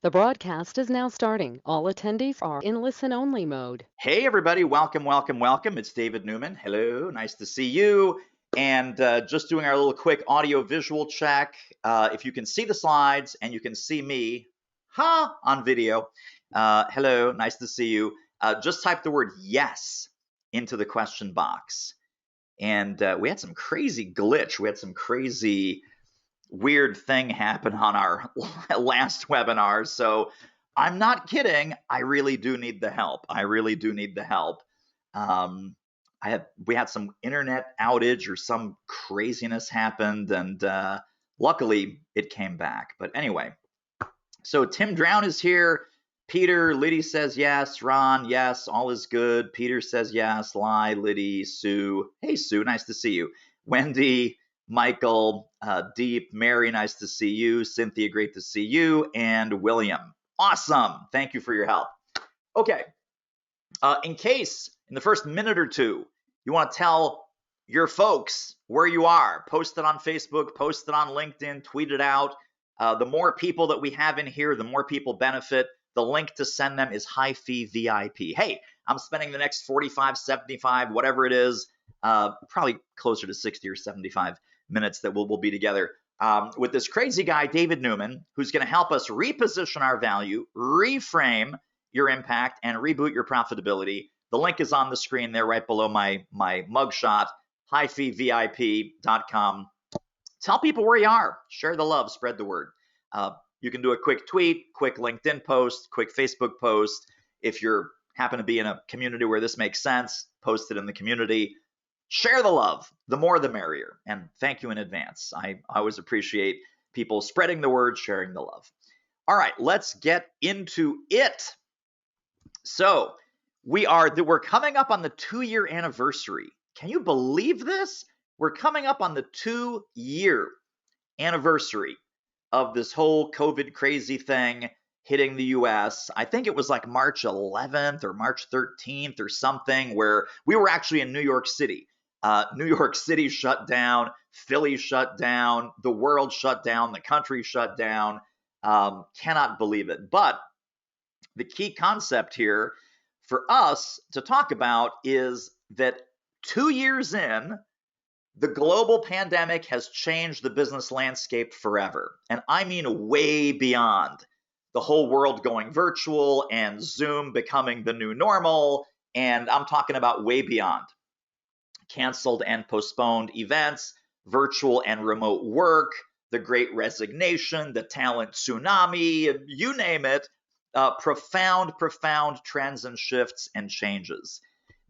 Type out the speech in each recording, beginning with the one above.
The broadcast is now starting. All attendees are in listen-only mode. Hey, everybody. Welcome, welcome, welcome. It's David Newman. Hello. Nice to see you. And just doing our little quick audio visual check. If you can see the slides and you can see me, on video. Hello. Nice to see you. Just type the word yes into the question box. And we had some crazy glitch. We had some crazy weird thing happen on our last webinar. So I'm not kidding. I really do need the help. I really do need the help. We had some internet outage or some craziness happened, and luckily it came back. But anyway, so Tim Drown is here. Peter, Liddy says yes. Ron, yes, all is good. Peter says yes. Lai, Liddy, Sue. Hey, Sue, nice to see you. Wendy, Michael, Deep, Mary, nice to see you. Cynthia, great to see you. And William, awesome. Thank you for your help. Okay, in case in the first minute or two you want to tell your folks where you are, post it on Facebook, post it on LinkedIn, tweet it out. The more people that we have in here, the more people benefit. The link to send them is High Fee VIP. Hey, I'm spending the next 45, 75, whatever it is, probably closer to 60 or 75 minutes that we'll be together with this crazy guy, David Newman, who's going to help us reposition our value, reframe your impact, and reboot your profitability. The link is on the screen there right below my mugshot, highfeevip.com. Tell people where you are. Share the love. Spread the word. You can do a quick tweet, quick LinkedIn post, quick Facebook post. If you happen to be in a community where this makes sense, post it in the community. Share the love. The more, the merrier. And thank you in advance. I always appreciate people spreading the word, sharing the love. All right, let's get into it. So we're coming up on the 2-year anniversary. Can you believe this? We're coming up on the 2-year anniversary of this whole COVID crazy thing hitting the US. I think it was like March 11th or March 13th or something, where we were actually in New York City. New York City shut down, Philly shut down, the world shut down, the country shut down. Cannot believe it. But the key concept here for us to talk about is that 2 years in, the global pandemic has changed the business landscape forever. And I mean way beyond the whole world going virtual and Zoom becoming the new normal. And I'm talking about way beyond canceled and postponed events, virtual and remote work, the great resignation, the talent tsunami, you name it. Profound trends and shifts and changes.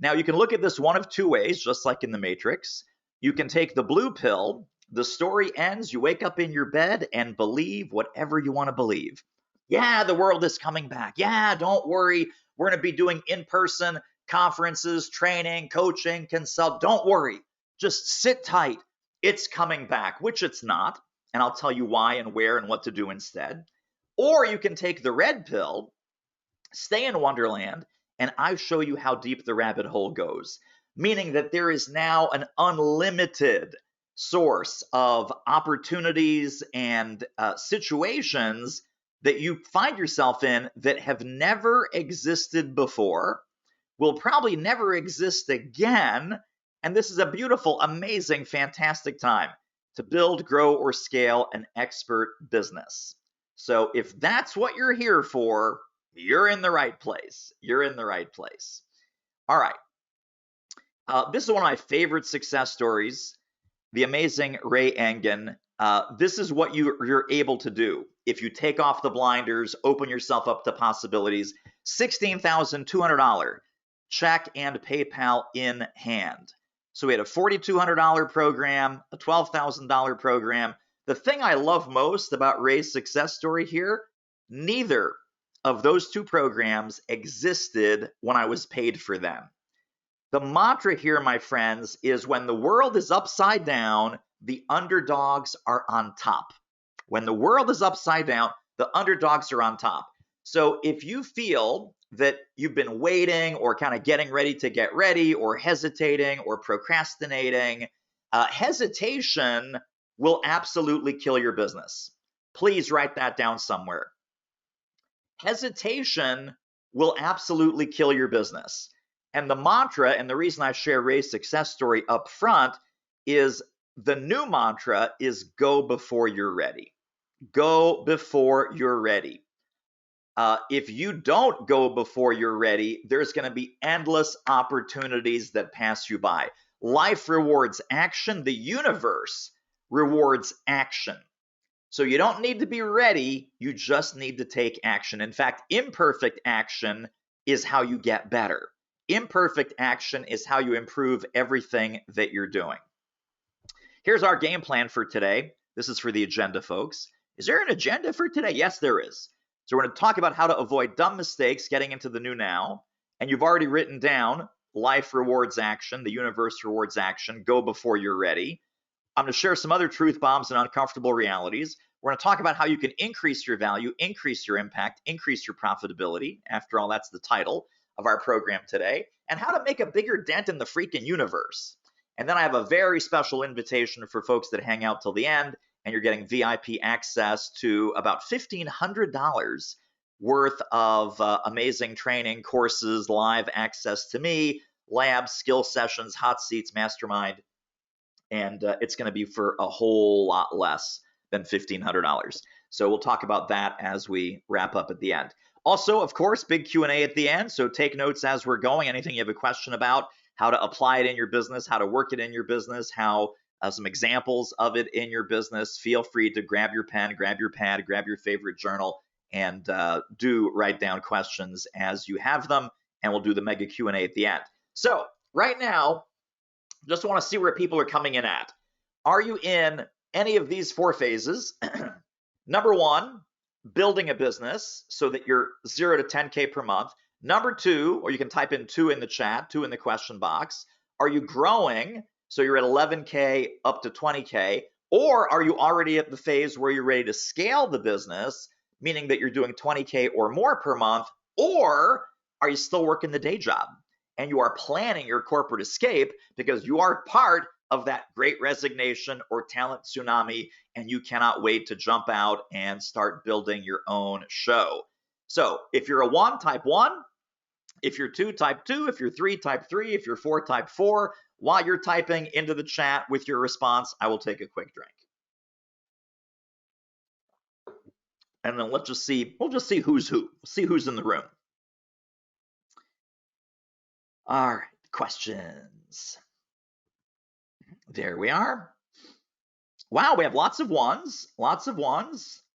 Now, you can look at this one of two ways, just like in the Matrix. You can take the blue pill. The story ends. You wake up in your bed and believe whatever you want to believe. Yeah, the world is coming back. Yeah, don't worry. We're going to be doing in-person conferences, training, coaching, consult. Don't worry. Just sit tight. It's coming back, which it's not. And I'll tell you why and where and what to do instead. Or you can take the red pill, stay in Wonderland, and I show you how deep the rabbit hole goes, meaning that there is now an unlimited source of opportunities and situations that you find yourself in that have never existed before, will probably never exist again. And this is a beautiful, amazing, fantastic time to build, grow, or scale an expert business. So if that's what you're here for, you're in the right place. You're in the right place. All right. This is one of my favorite success stories, the amazing Ray Engen. This is what you're able to do if you take off the blinders, open yourself up to possibilities. $16,200 check and PayPal in hand. So we had a $4,200 program, a $12,000 program. The thing I love most about Ray's success story here, neither of those two programs existed when I was paid for them. The mantra here, my friends, is when the world is upside down, the underdogs are on top. When the world is upside down, the underdogs are on top. So if you feel that you've been waiting or kind of getting ready to get ready or hesitating or procrastinating, hesitation will absolutely kill your business. Please write that down somewhere. hesitation will absolutely kill your business. And the mantra, and the reason I share Ray's success story up front, is the new mantra is go before you're ready. Go before you're ready. If you don't go before you're ready, there's going to be endless opportunities that pass you by. Life rewards action. The universe rewards action. So you don't need to be ready. You just need to take action. In fact, imperfect action is how you get better. Imperfect action is how you improve everything that you're doing. Here's our game plan for today. This is for the agenda, folks. Is there an agenda for today? Yes, there is. So we're going to talk about how to avoid dumb mistakes getting into the new now. And you've already written down life rewards action, the universe rewards action, go before you're ready. I'm going to share some other truth bombs and uncomfortable realities. We're going to talk about how you can increase your value, increase your impact, increase your profitability. After all, that's the title of our program today. And how to make a bigger dent in the freaking universe. And then I have a very special invitation for folks that hang out till the end, and you're getting VIP access to about $1,500 worth of amazing training, courses, live access to me, labs, skill sessions, hot seats, mastermind. And it's going to be for a whole lot less than $1,500. So we'll talk about that as we wrap up at the end. Also, of course, big Q&A at the end. So take notes as we're going. Anything you have a question about, how to apply it in your business, how to work it in your business, how some examples of it in your business, feel free to grab your pen, grab your pad, grab your favorite journal, and do write down questions as you have them, and we'll do the mega Q&A at the end. So right now, just want to see where people are coming in at. Are you in any of these 4 phases? Number 1, building a business so that you're 0 to 10K per month. Number 2, or you can type in 2 in the chat, 2 in the question box. Are you growing so you're at 11K up to 20K? Or are you already at the phase where you're ready to scale the business, meaning that you're doing 20K or more per month? Or are you still working the day job and you are planning your corporate escape because you are part of that great resignation or talent tsunami, and you cannot wait to jump out and start building your own show? So if you're a 1, type 1. If you're 2, type 2. If you're 3, type 3. If you're 4, type 4. While you're typing into the chat with your response, I will take a quick drink. And then we'll just see who's who. See who's in the room. All right, questions. There we are. Wow, we have lots of ones,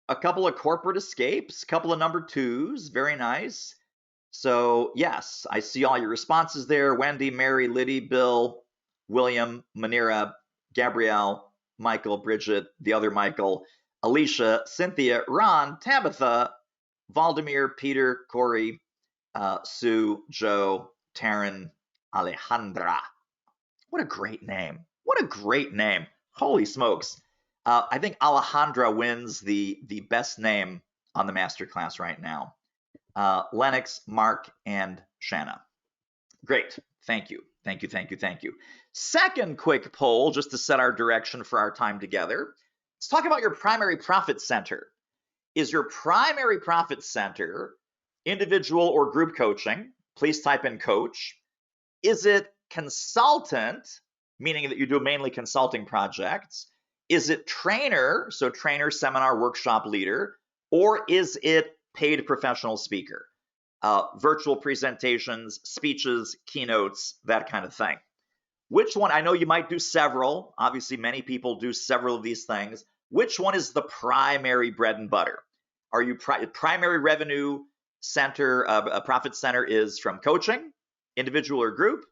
a couple of corporate escapes, a couple of number 2s, very nice. So yes, I see all your responses there. Wendy, Mary, Liddy, Bill, William, Manira, Gabrielle, Michael, Bridget, the other Michael, Alicia, Cynthia, Ron, Tabitha, Valdemir, Peter, Corey, Sue, Joe, Taryn, Alejandra. What a great name. What a great name. Holy smokes. I think Alejandra wins the best name on the masterclass right now. Lennox, Mark, and Shanna. Great. Thank you. Thank you, thank you, thank you. Second quick poll, just to set our direction for our time together. Let's talk about your primary profit center. Is your primary profit center individual or group coaching? Please type in coach. Is it consultant, meaning that you do mainly consulting projects? Is it trainer, so trainer, seminar, workshop leader? Or is it paid professional speaker? Virtual presentations, speeches, keynotes, that kind of thing. Which one? I know you might do several. Obviously, many people do several of these things. Which one is the primary bread and butter? Are you primary revenue center, a profit center is from coaching, individual or group?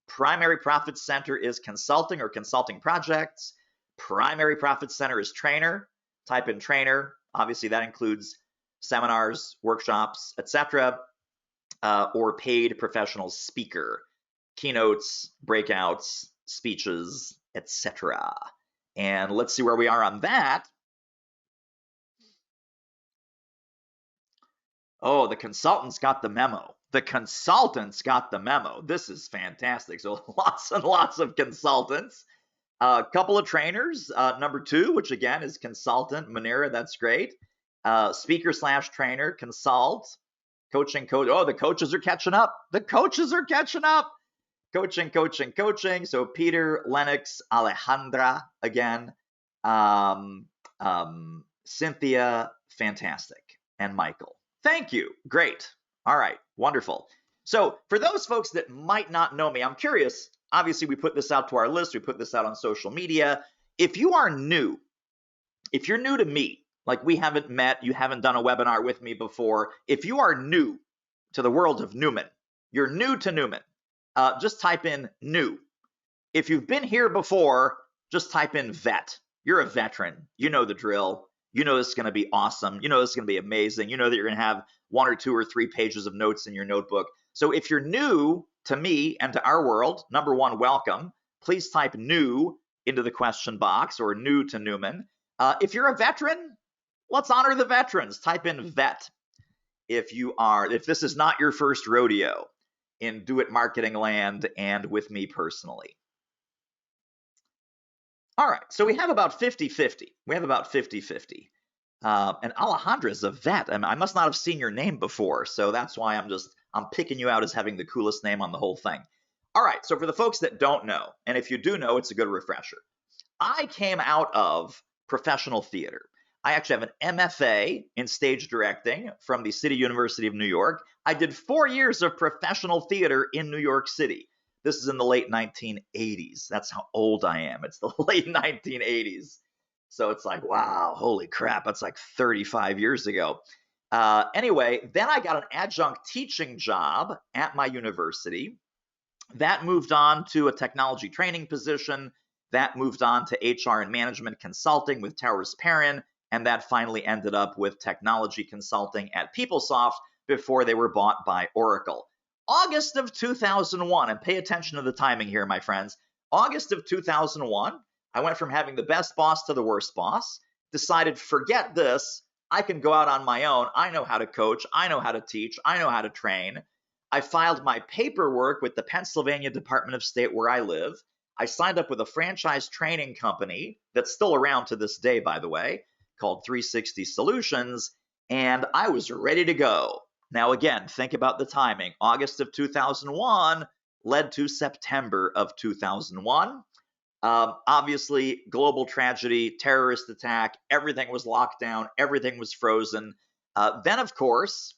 Primary profit center is consulting or consulting projects. Primary profit center is trainer. Type in trainer. Obviously, that includes seminars, workshops, etc. Or paid professional speaker, keynotes, breakouts, speeches, etc. And let's see where we are on that. Oh, the consultants got the memo. The consultants got the memo. This is fantastic. So lots and lots of consultants. A couple of trainers. Number 2, which again is consultant, Manera, that's great. speaker slash trainer, consult, coaching coach. Oh, the coaches are catching up. The coaches are catching up. Coaching, coaching, coaching. So Peter, Lennox, Alejandra again, Cynthia, fantastic, and Michael. Thank you. Great. All right. Wonderful. So for those folks that might not know me, I'm curious. Obviously, we put this out to our list. We put this out on social media. If you are new, if you're new to me, like we haven't met, you haven't done a webinar with me before, if you are new to the world of Newman, you're new to Newman, just type in new. If you've been here before, just type in vet. You're a veteran. You know the drill. You know this is going to be awesome. You know this is going to be amazing. You know that you're going to have 1 or 2 or 3 pages of notes in your notebook. So if you're new to me and to our world, number one, welcome. Please type new into the question box, or new to Newman. If you're a veteran, let's honor the veterans. Type in vet. If this is not your first rodeo in Do It Marketing land and with me personally. All right, so we have about 50-50. We have about 50-50. And Alejandra's a vet. I must not have seen your name before, so that's why I'm picking you out as having the coolest name on the whole thing. All right, so for the folks that don't know, and if you do know, it's a good refresher. I came out of professional theater. I actually have an MFA in stage directing from the City University of New York. I did 4 years of professional theater in New York City. This is in the late 1980s. That's how old I am. It's the late 1980s. So it's like, wow, holy crap, that's like 35 years ago. Anyway, then I got an adjunct teaching job at my university. That moved on to a technology training position. That moved on to HR and management consulting with Towers Perrin. And that finally ended up with technology consulting at PeopleSoft before they were bought by Oracle. August of 2001, and pay attention to the timing here, my friends. August of 2001, I went from having the best boss to the worst boss, decided, forget this, I can go out on my own. I know how to coach. I know how to teach. I know how to train. I filed my paperwork with the Pennsylvania Department of State where I live. I signed up with a franchise training company that's still around to this day, by the way, called 360 Solutions, and I was ready to go. Now, again, think about the timing. August of 2001 led to September of 2001. Obviously, global tragedy, terrorist attack, everything was locked down, everything was frozen. Then, of course,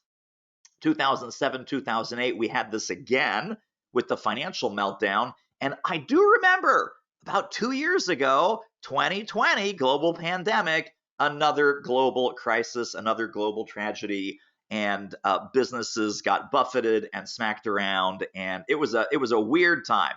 2007, 2008, we had this again with the financial meltdown. And I do remember about 2 years ago, 2020, global pandemic, another global crisis, another global tragedy, and businesses got buffeted and smacked around. And it was a weird time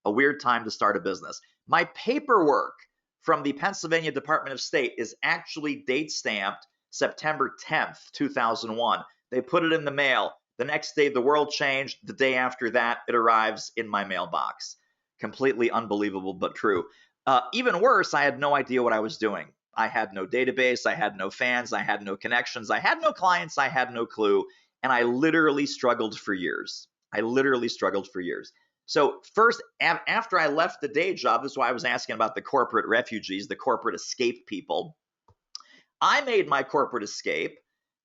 to start a business. My paperwork from the Pennsylvania Department of State is actually date stamped September 10th, 2001. They put it in the mail. The next day, the world changed. The day after that, it arrives in my mailbox. Completely unbelievable, but true. Even worse, I had no idea what I was doing. I had no database. I had no fans. I had no connections. I had no clients. I had no clue. And I literally struggled for years. So first, after I left the day job, this is why I was asking about the corporate refugees, the corporate escape people. I made my corporate escape.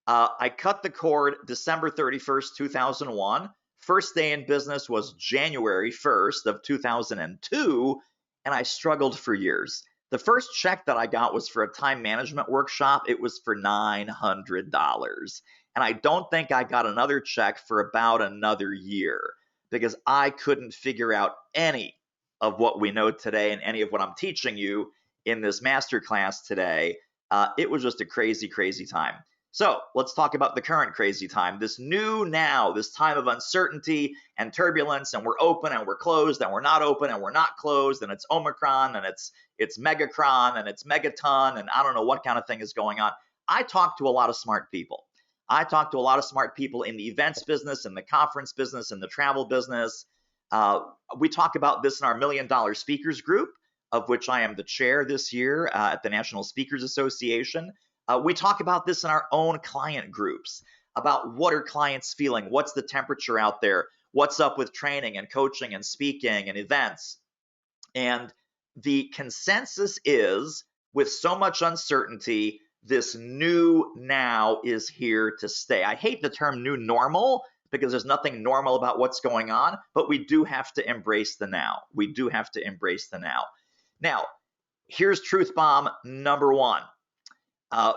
I cut the cord December 31st, 2001. First day in business was January 1st of 2002, and I struggled for years. The first check that I got was for a time management workshop. It was for $900. And I don't think I got another check for about another year because I couldn't figure out any of what we know today and any of what I'm teaching you in this masterclass today. It was just a crazy, crazy time. So let's talk about the current crazy time, this new now, this time of uncertainty and turbulence, and we're open and we're closed and we're not open and we're not closed, and it's Omicron and it's Megacron and it's Megaton and I don't know what kind of thing is going on. I talk to a lot of smart people. I talk to a lot of smart people in the events business, in the conference business, in the travel business. We talk about this in our $1 Million Speakers Group, of which I am the chair this year at the National Speakers Association. We talk about this in our own client groups, about what are clients feeling, what's the temperature out there, what's up with training and coaching and speaking and events. And the consensus is, with so much uncertainty, this new now is here to stay. I hate the term new normal because there's nothing normal about what's going on, but we do have to embrace the now. We do have to embrace the now. Now, here's truth bomb number one.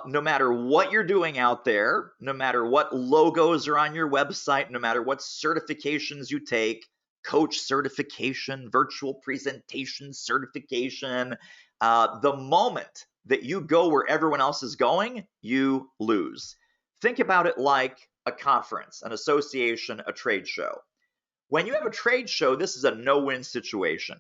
No matter what you're doing out there, no matter what logos are on your website, no matter what certifications you take, coach certification, virtual presentation certification, the moment that you go where everyone else is going, you lose. Think about it like a conference, an association, a trade show. When you have a trade show, this is a no-win situation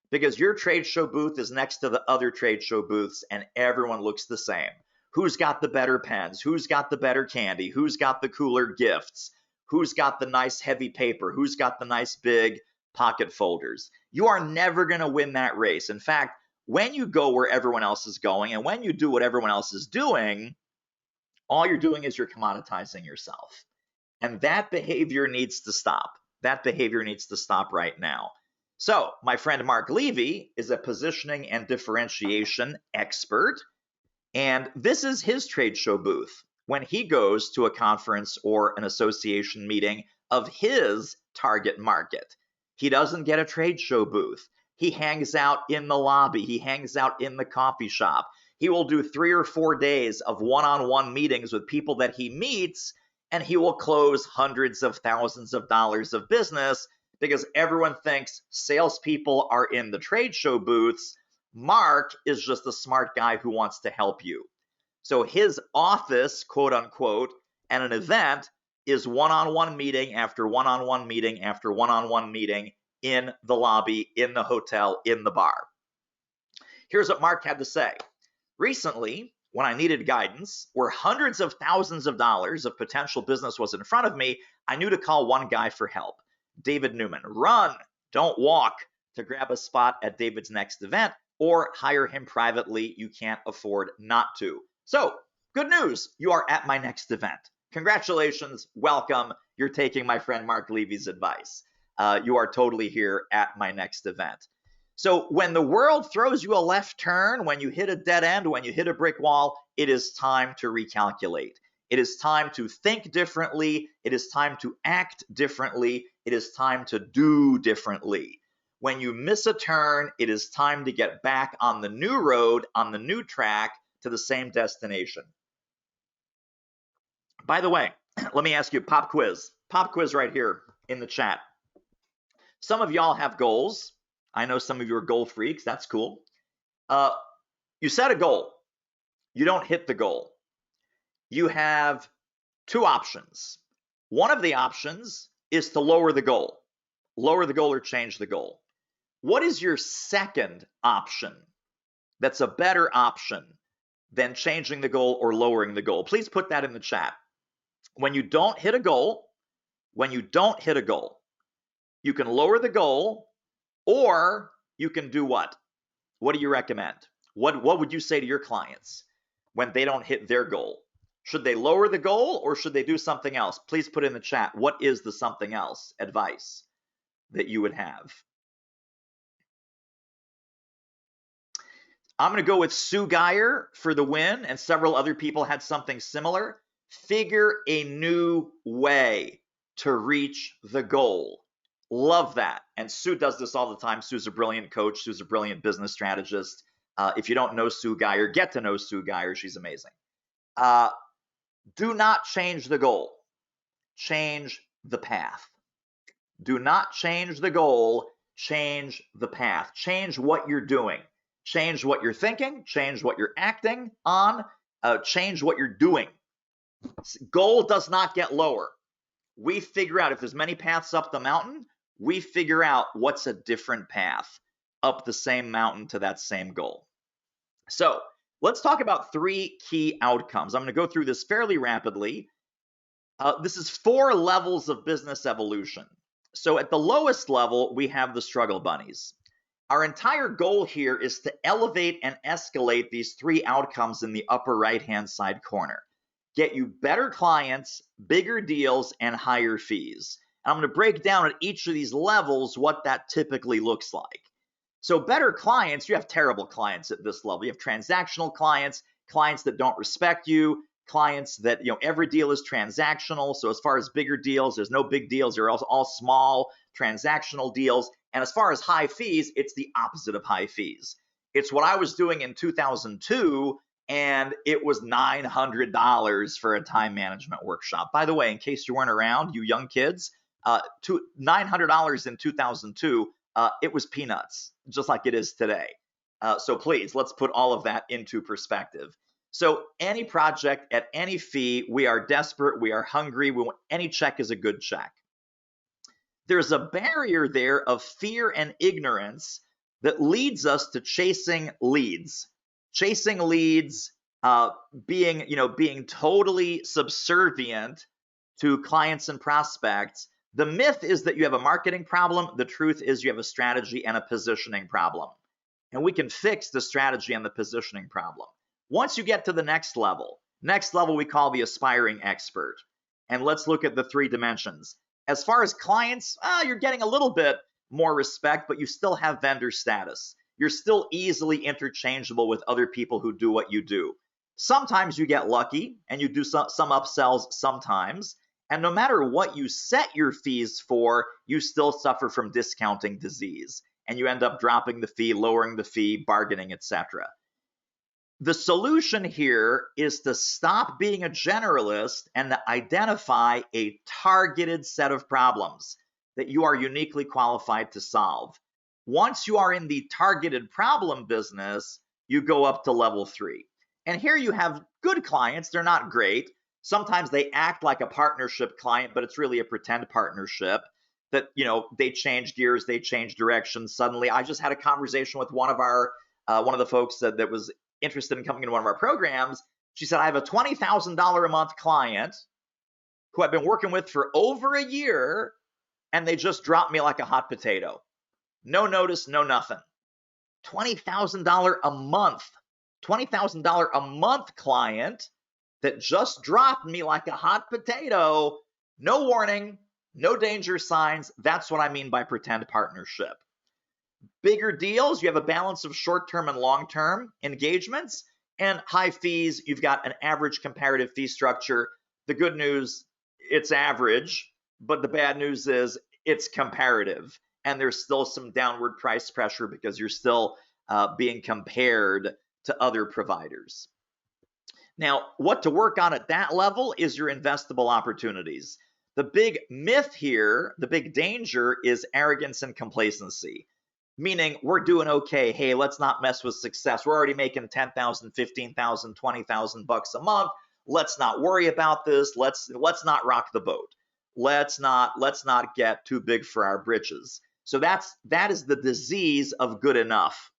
because your trade show booth is next to the other trade show booths and everyone looks the same. Who's got the better pens? Who's got the better candy? Who's got the cooler gifts? Who's got the nice heavy paper? Who's got the nice big pocket folders? You are never going to win that race. In fact, when you go where everyone else is going and when you do what everyone else is doing, all you're doing is you're commoditizing yourself. And that behavior needs to stop. That behavior needs to stop right now. So my friend Mark Levy is a positioning and differentiation expert. And this is his trade show booth when he goes to a conference or an association meeting of his target market. He doesn't get a trade show booth. He hangs out in the lobby. He hangs out in the coffee shop. He will do 3 or 4 days of one-on-one meetings with people that he meets, and he will close hundreds of thousands of dollars of business because everyone thinks salespeople are in the trade show booths. Mark is just a smart guy who wants to help you. So his office, quote unquote, at an event is one-on-one meeting after one-on-one meeting after one-on-one meeting in the lobby, in the hotel, in the bar. Here's what Mark had to say. Recently, when I needed guidance, where hundreds of thousands of dollars of potential business was in front of me, I knew to call one guy for help, David Newman. Run, don't walk, to grab a spot at David's next event or hire him privately. You can't afford not to. So, good news, you are at my next event. Congratulations, welcome. You're taking my friend Mark Levy's advice. You are totally here at my next event. So when the world throws you a left turn, when you hit a dead end, when you hit a brick wall, it is time to recalculate. It is time to think differently. It is time to act differently. It is time to do differently. When you miss a turn, it is time to get back on the new road, on the new track, to the same destination. By the way, let me ask you a pop quiz right here in the chat. Some of y'all have goals. I know some of you are goal freaks. That's cool. You set a goal. You don't hit the goal. You have 2 options. One of the options is to lower the goal. Lower the goal or change the goal. What is your second option that's a better option than changing the goal or lowering the goal? Please put that in the chat. When you don't hit a goal, you can lower the goal, or you can do what? What do you recommend? What would you say to your clients when they don't hit their goal? Should they lower the goal or should they do something else? Please put in the chat, what is the something else advice that you would have? I'm going to go with Sue Geyer for the win, and several other people had something similar. Figure a new way to reach the goal. Love that. And Sue does this all the time. Sue's a brilliant coach. Sue's a brilliant business strategist. If you don't know Sue Geyer, get to know Sue Geyer. She's amazing. Do not change the goal. Change the path. Do not change the goal. Change the path. Change what you're doing. Change what you're thinking. Change what you're acting on. Change what you're doing. Goal does not get lower. We figure out if there's many paths up the mountain, we figure out what's a different path up the same mountain to that same goal. So let's talk about 3 key outcomes. I'm going to go through this fairly rapidly. This is 4 levels of business evolution. So at the lowest level, we have the struggle bunnies. Our entire goal here is to elevate and escalate these 3 outcomes in the upper right-hand side corner. Get you better clients, bigger deals, and higher fees. And I'm going to break down at each of these levels what that typically looks like. So better clients, you have terrible clients at this level. You have transactional clients clients that don't respect you, clients that, every deal is transactional. So as far as bigger deals, there's no big deals. They're all small transactional deals. And as far as high fees, it's the opposite of high fees. It's what I was doing in 2002, and it was $900 for a time management workshop. By the way, in case you weren't around, you young kids, $900 in 2002, it was peanuts, just like it is today. So please, let's put all of that into perspective. So any project at any fee, we are desperate, we are hungry, any check is a good check. There's a barrier there of fear and ignorance that leads us to chasing leads. Chasing leads, being totally subservient to clients and prospects. The myth is that you have a marketing problem. The truth is you have a strategy and a positioning problem. And we can fix the strategy and the positioning problem. Once you get to the next level we call the aspiring expert. And let's look at the 3 dimensions. As far as clients, you're getting a little bit more respect, but you still have vendor status. You're still easily interchangeable with other people who do what you do. Sometimes you get lucky and you do some upsells sometimes. And no matter what you set your fees for, you still suffer from discounting disease. And you end up dropping the fee, lowering the fee, bargaining, etc. The solution here is to stop being a generalist and to identify a targeted set of problems that you are uniquely qualified to solve. Once you are in the targeted problem business, you go up to level 3. And here you have good clients. They're not great. Sometimes they act like a partnership client, but it's really a pretend partnership that, they change gears, they change directions. Suddenly, I just had a conversation with one of the folks that was interested in coming into one of our programs. She said, I have a $20,000 a month client who I've been working with for over a year, and they just dropped me like a hot potato. No notice, no nothing. $20,000 a month. $20,000 a month client that just dropped me like a hot potato. No warning, no danger signs. That's what I mean by pretend partnership. Bigger deals, you have a balance of short-term and long-term engagements, and high fees, you've got an average comparative fee structure. The good news, it's average, but the bad news is it's comparative, and there's still some downward price pressure because you're still being compared to other providers. Now, what to work on at that level is your investable opportunities. The big myth here, the big danger is arrogance and complacency. Meaning we're doing okay. Hey, let's not mess with success. We're already making $10,000, $15,000, $20,000 a month. Let's not worry about this. Let's not rock the boat. Let's not get too big for our britches. So that is the disease of good enough.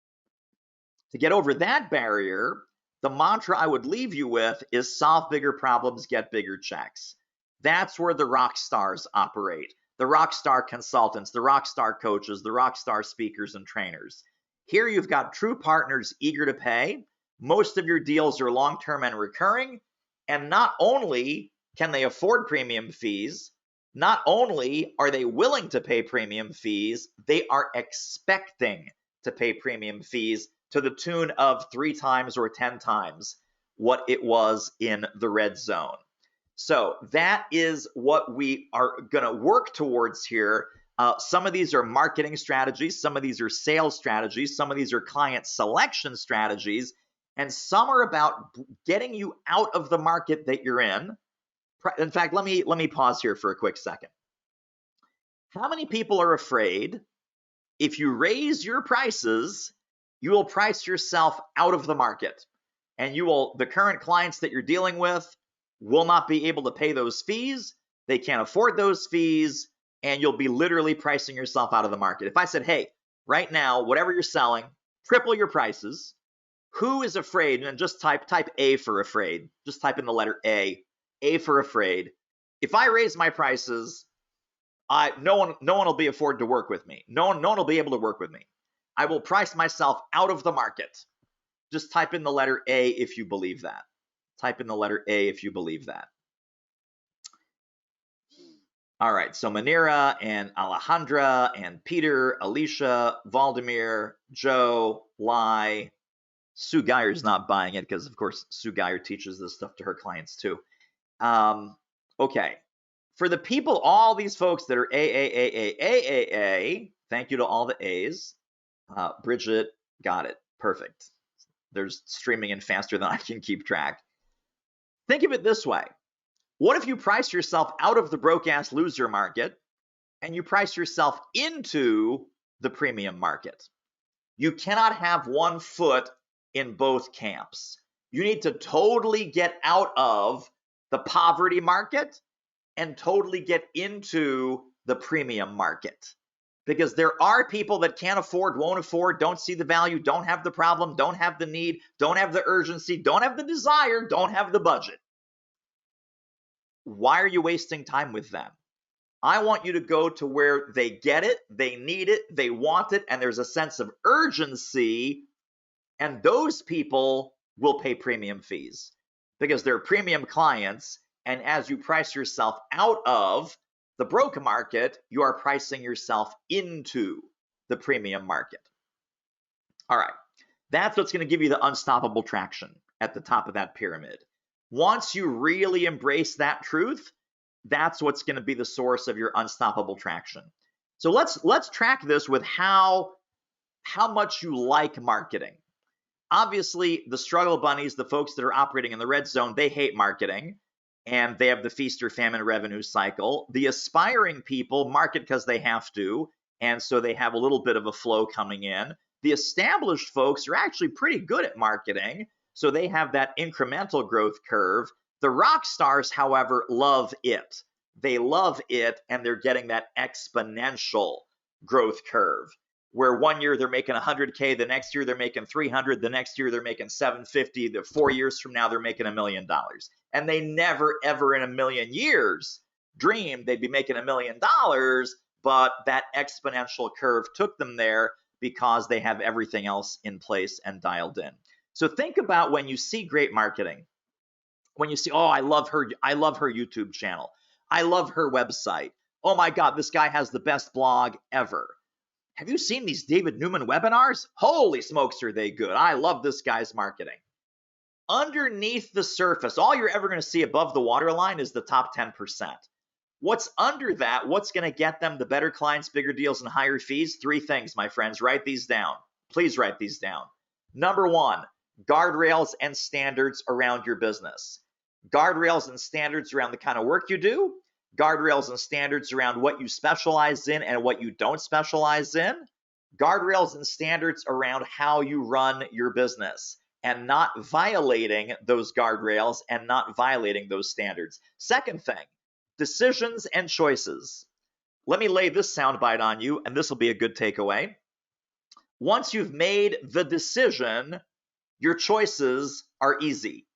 To get over that barrier, the mantra I would leave you with is solve bigger problems, get bigger checks. That's where the rock stars operate. The rock star consultants, the rock star coaches, the rock star speakers and trainers. Here you've got true partners eager to pay. Most of your deals are long-term and recurring. And not only can they afford premium fees, not only are they willing to pay premium fees, they are expecting to pay premium fees to the tune of 3 times or 10 times what it was in the red zone. So that is what we are going to work towards here. Some of these are marketing strategies. Some of these are sales strategies. Some of these are client selection strategies. And some are about getting you out of the market that you're in. In fact, let me pause here for a quick second. How many people are afraid if you raise your prices, you will price yourself out of the market, and the current clients that you're dealing with will not be able to pay those fees. They can't afford those fees, and you'll be literally pricing yourself out of the market. If I said, hey, right now, whatever you're selling, triple your prices, who is afraid? And just type A for afraid. Just type in the letter A for afraid. If I raise my prices, no one will be afford to work with me. No one will be able to work with me. I will price myself out of the market. Just type in the letter A if you believe that. Type in the letter A if you believe that. All right, so Manira and Alejandra and Peter, Alicia, Valdemir, Joe, Lai, Sue Geyer's not buying it because, of course, Sue Geyer teaches this stuff to her clients too. Okay. For the people, all these folks that are A, thank you to all the A's. Bridget, got it. Perfect. There's streaming in faster than I can keep track. Think of it this way. What if you price yourself out of the broke-ass loser market and you price yourself into the premium market? You cannot have one foot in both camps. You need to totally get out of the poverty market and totally get into the premium market. Because there are people that can't afford, won't afford, don't see the value, don't have the problem, don't have the need, don't have the urgency, don't have the desire, don't have the budget. Why are you wasting time with them? I want you to go to where they get it, they need it, they want it, and there's a sense of urgency, and those people will pay premium fees because they're premium clients. And as you price yourself out of the broke market, you are pricing yourself into the premium market. All right, that's what's going to give you the unstoppable traction at the top of that pyramid. Once you really embrace that truth, that's what's going to be the source of your unstoppable traction. So let's track this with how much you like marketing. Obviously, the struggle bunnies, the folks that are operating in the red zone, they hate marketing and they have the feast or famine revenue cycle. The aspiring people market because they have to, and so they have a little bit of a flow coming in. The established folks are actually pretty good at marketing, so they have that incremental growth curve. The rock stars, however, love it. They love it, and they're getting that exponential growth curve, where 1 year they're making 100K, the next year they're making 300, the next year they're making 750, the 4 years from now they're making $1 million. And they never, ever in a million years dreamed they'd be making $1 million, but that exponential curve took them there because they have everything else in place and dialed in. So think about when you see great marketing, when you see, oh, I love her YouTube channel. I love her website. Oh my God, this guy has the best blog ever. Have you seen these David Newman webinars? Holy smokes, are they good. I love this guy's marketing. Underneath the surface, all you're ever going to see above the waterline is the top 10%. What's under that? What's going to get them the better clients, bigger deals, and higher fees? 3 things, my friends. Write these down. Please write these down. Number 1, guardrails and standards around your business. Guardrails and standards around the kind of work you do. Guardrails and standards around what you specialize in and what you don't specialize in. Guardrails and standards around how you run your business and not violating those guardrails and not violating those standards. Second thing, decisions and choices. Let me lay this soundbite on you, and this will be a good takeaway. Once you've made the decision, your choices are easy.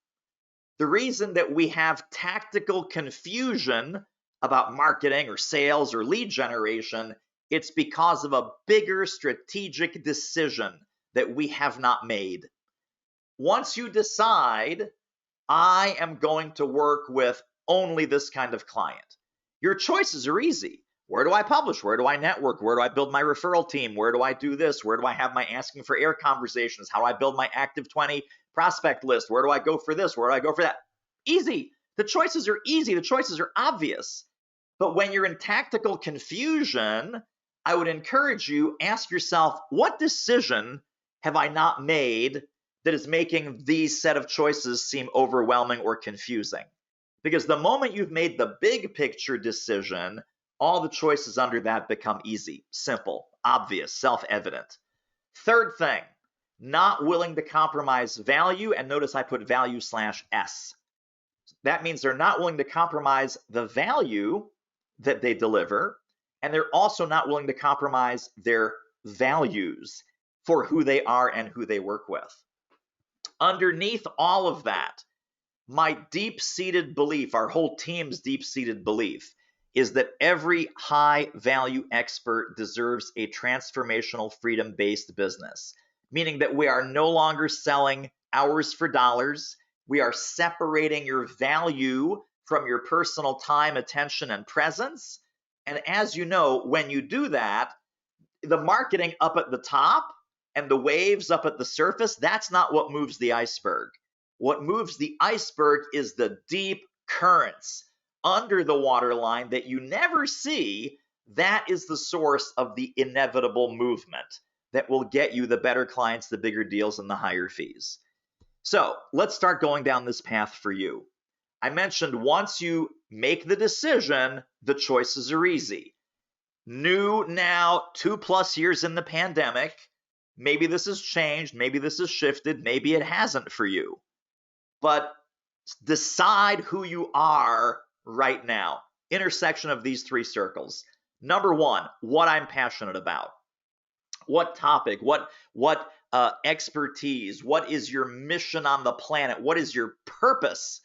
The reason that we have tactical confusion about marketing or sales or lead generation, it's because of a bigger strategic decision that we have not made. Once you decide, I am going to work with only this kind of client, your choices are easy. Where do I publish? Where do I network? Where do I build my referral team? Where do I do this? Where do I have my asking for air conversations? How do I build my active 20 prospect list? Where do I go for this? Where do I go for that? Easy. The choices are easy. The choices are obvious. But when you're in tactical confusion, I would encourage you, ask yourself, what decision have I not made that is making these set of choices seem overwhelming or confusing? Because the moment you've made the big picture decision, all the choices under that become easy, simple, obvious, self-evident. Third thing, not willing to compromise value. And notice I put value/S. That means they're not willing to compromise the value that they deliver. And they're also not willing to compromise their values for who they are and who they work with. Underneath all of that, my deep-seated belief, our whole team's deep-seated belief, is that every high-value expert deserves a transformational freedom-based business, meaning that we are no longer selling hours for dollars. We are separating your value from your personal time, attention, and presence. And as you know, when you do that, the marketing up at the top and the waves up at the surface, that's not what moves the iceberg. What moves the iceberg is the deep currents under the waterline that you never see. That is the source of the inevitable movement that will get you the better clients, the bigger deals, and the higher fees. So let's start going down this path for you. I mentioned once you make the decision, the choices are easy. New now, 2+ years in the pandemic. Maybe this has changed, maybe this has shifted, maybe it hasn't for you. But decide who you are right now. Intersection of these 3 circles. Number 1, what I'm passionate about. What topic, what expertise, what is your mission on the planet? What is your purpose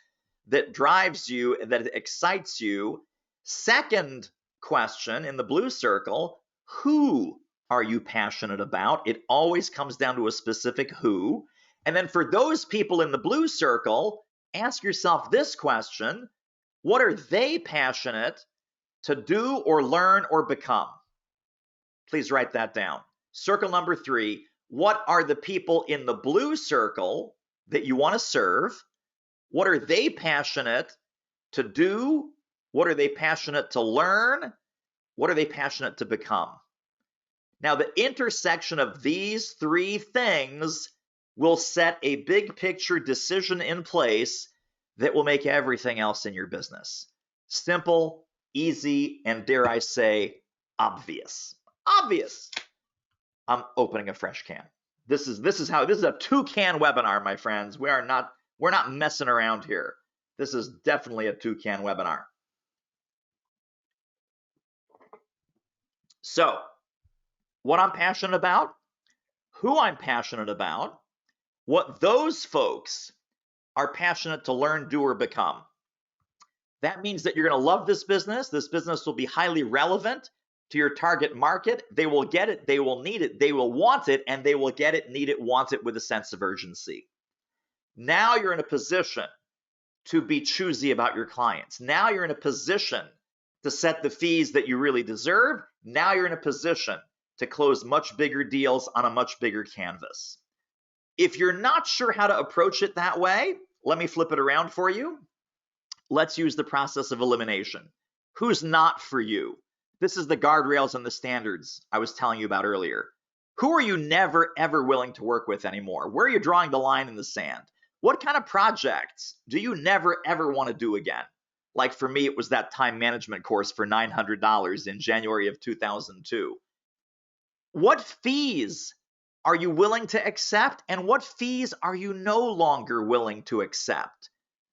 that drives you, that excites you? Second question in the blue circle, who are you passionate about? It always comes down to a specific who. And then for those people in the blue circle, ask yourself this question: what are they passionate to do or learn or become? Please write that down. Circle number 3, what are the people in the blue circle that you want to serve? What are they passionate to do? What are they passionate to learn? What are they passionate to become? Now, the intersection of these 3 things will set a big picture decision in place that will make everything else in your business simple, easy, and dare I say, obvious. Obvious. I'm opening a fresh can. This is a 2-can webinar, my friends. We're not messing around here. This is definitely a 2-can webinar. So, what I'm passionate about, who I'm passionate about, what those folks are passionate to learn, do, or become. That means that you're going to love this business. This business will be highly relevant to your target market. They will get it, they will need it, they will want it, and they will get it, need it, want it with a sense of urgency. Now you're in a position to be choosy about your clients. Now you're in a position to set the fees that you really deserve. Now you're in a position to close much bigger deals on a much bigger canvas. If you're not sure how to approach it that way, let me flip it around for you. Let's use the process of elimination. Who's not for you? This is the guardrails and the standards I was telling you about earlier. Who are you never, ever willing to work with anymore? Where are you drawing the line in the sand? What kind of projects do you never, ever want to do again? Like for me, it was that time management course for $900 in January of 2002. What fees are you willing to accept, and what fees are you no longer willing to accept?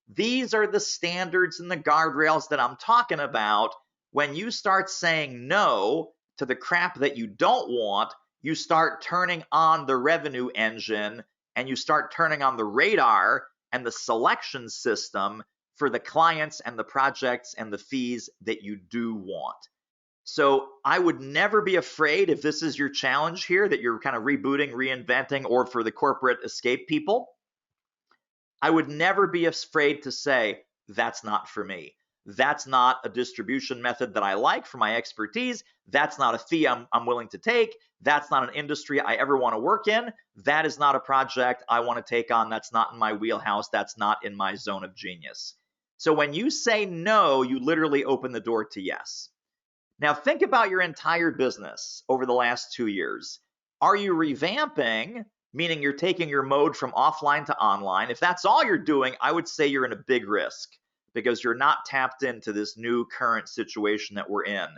These are the standards and the guardrails that I'm talking about. When you start saying no to the crap that you don't want, you start turning on the revenue engine and you start turning on the radar and the selection system for the clients and the projects and the fees that you do want. So I would never be afraid, if this is your challenge here, that you're kind of rebooting, reinventing, or for the corporate escape people, I would never be afraid to say, that's not for me. That's not a distribution method that I like for my expertise. That's not a fee I'm willing to take. That's not an industry I ever want to work in. That is not a project I want to take on. That's not in my wheelhouse. That's not in my zone of genius. So when you say no, you literally open the door to yes. Now think about your entire business over the last 2 years. Are you revamping, meaning you're taking your mode from offline to online? If that's all you're doing, I would say you're in a big risk, because you're not tapped into this new current situation that we're in.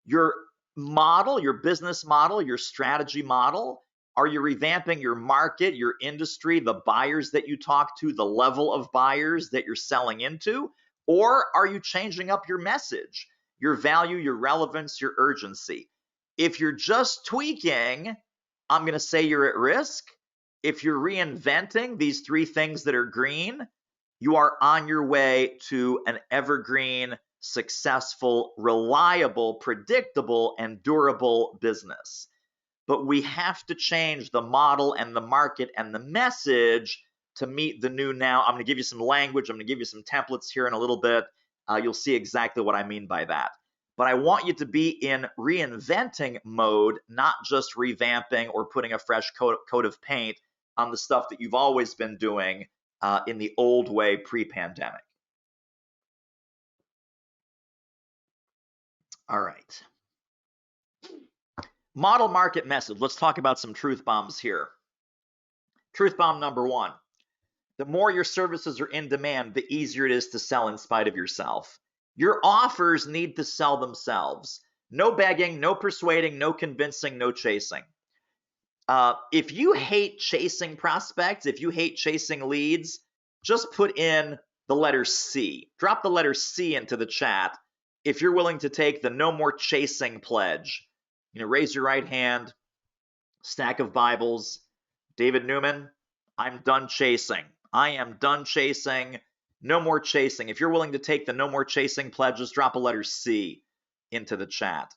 Your model, your business model, your strategy model, are you revamping your market, your industry, the buyers that you talk to, the level of buyers that you're selling into? Or are you changing up your message, your value, your relevance, your urgency? If you're just tweaking, I'm going to say you're at risk. If you're reinventing these 3 things that are green, you are on your way to an evergreen, successful, reliable, predictable, and durable business. But we have to change the model and the market and the message to meet the new now. I'm going to give you some language. I'm going to give you some templates here in a little bit. You'll see exactly what I mean by that. but I want you to be in reinventing mode, not just revamping or putting a fresh coat of paint on the stuff that you've always been doing in the old way pre-pandemic. All right. Model market message. Let's talk about some truth bombs here. Truth bomb number one. The more your services are in demand, the easier it is to sell in spite of yourself. Your offers need to sell themselves. No begging, no persuading, no convincing, no chasing. If you hate chasing prospects, if you hate chasing leads, just put in the letter C. Drop the letter C into the chat if you're willing to take the no more chasing pledge. Raise your right hand, stack of Bibles. David Newman, I'm done chasing. I am done chasing. No more chasing. If you're willing to take the no more chasing pledge, just drop a letter C into the chat.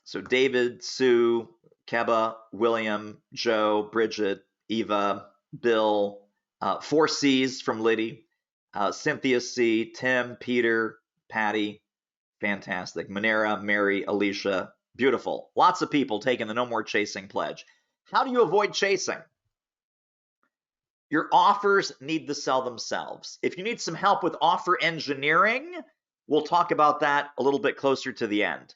So David, Sue, Keba, William, Joe, Bridget, Eva, Bill, 4 C's from Liddy, Cynthia C, Tim, Peter, Patty, fantastic. Manera, Mary, Alicia, beautiful. Lots of people taking the no more chasing pledge. How do you avoid chasing? Your offers need to sell themselves. If you need some help with offer engineering, we'll talk about that a little bit closer to the end.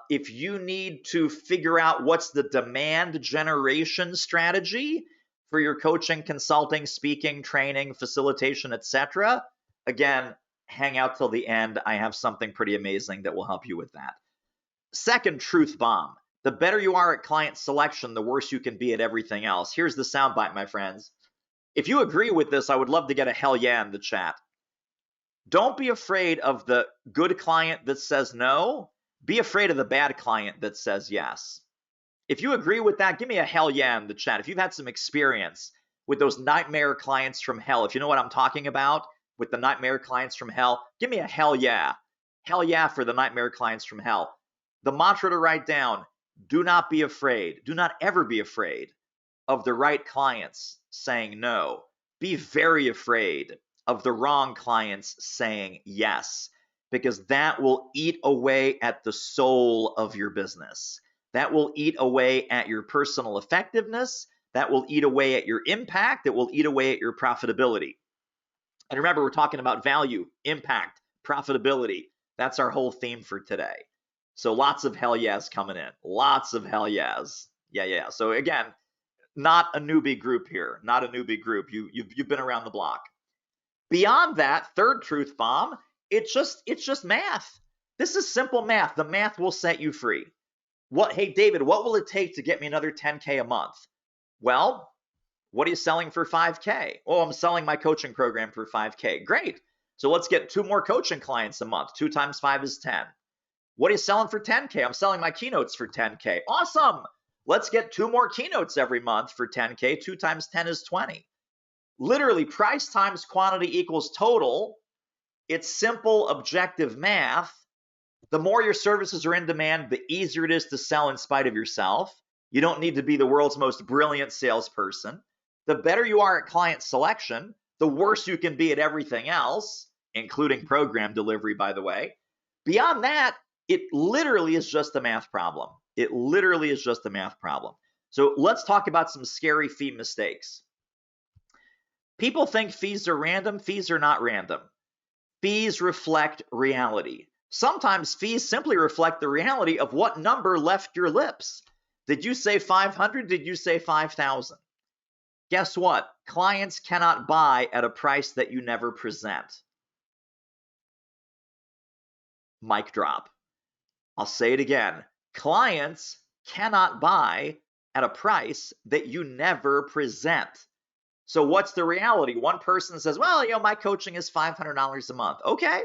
If you need to figure out what's the demand generation strategy for your coaching, consulting, speaking, training, facilitation, etc., again, hang out till the end. I have something pretty amazing that will help you with that. Second truth bomb. The better you are at client selection, the worse you can be at everything else. Here's the soundbite, my friends. If you agree with this, I would love to get a hell yeah in the chat. Don't be afraid of the good client that says no. Be afraid of the bad client that says yes. If you agree with that, give me a hell yeah in the chat. If you've had some experience with those nightmare clients from hell, if you know what I'm talking about with the nightmare clients from hell, give me a hell yeah. Hell yeah for the nightmare clients from hell. The mantra to write down, do not be afraid. Do not ever be afraid of the right clients saying no. Be very afraid of the wrong clients saying yes, because that will eat away at the soul of your business. That will eat away at your personal effectiveness. That will eat away at your impact. It will eat away at your profitability. And remember, we're talking about value, impact, profitability. That's our whole theme for today. So lots of hell yes coming in. Lots of hell yes. Yeah. So again, not a newbie group here. Not a newbie group. You've been around the block. Beyond that, third truth bomb, it's just math. This is simple math. The math will set you free. Hey, David, what will it take to get me another 10K a month? Well, what are you selling for 5K? Oh, I'm selling my coaching program for 5K. Great. So let's get 2 more coaching clients a month. 2 times 5 is 10. What are you selling for 10K? I'm selling my keynotes for 10K. Awesome. Let's get 2 more keynotes every month for 10K. 2 times 10 is 20. Literally, price times quantity equals total. It's simple, objective math. The more your services are in demand, the easier it is to sell in spite of yourself. You don't need to be the world's most brilliant salesperson. The better you are at client selection, the worse you can be at everything else, including program delivery, by the way. Beyond that, it literally is just a math problem. It literally is just a math problem. So let's talk about some scary fee mistakes. People think fees are random. Fees are not random. Fees reflect reality. Sometimes fees simply reflect the reality of what number left your lips. Did you say 500? Did you say 5,000? Guess what? Clients cannot buy at a price that you never present. Mic drop. I'll say it again. Clients cannot buy at a price that you never present. So what's the reality? One person says, well, my coaching is $500 a month. Okay.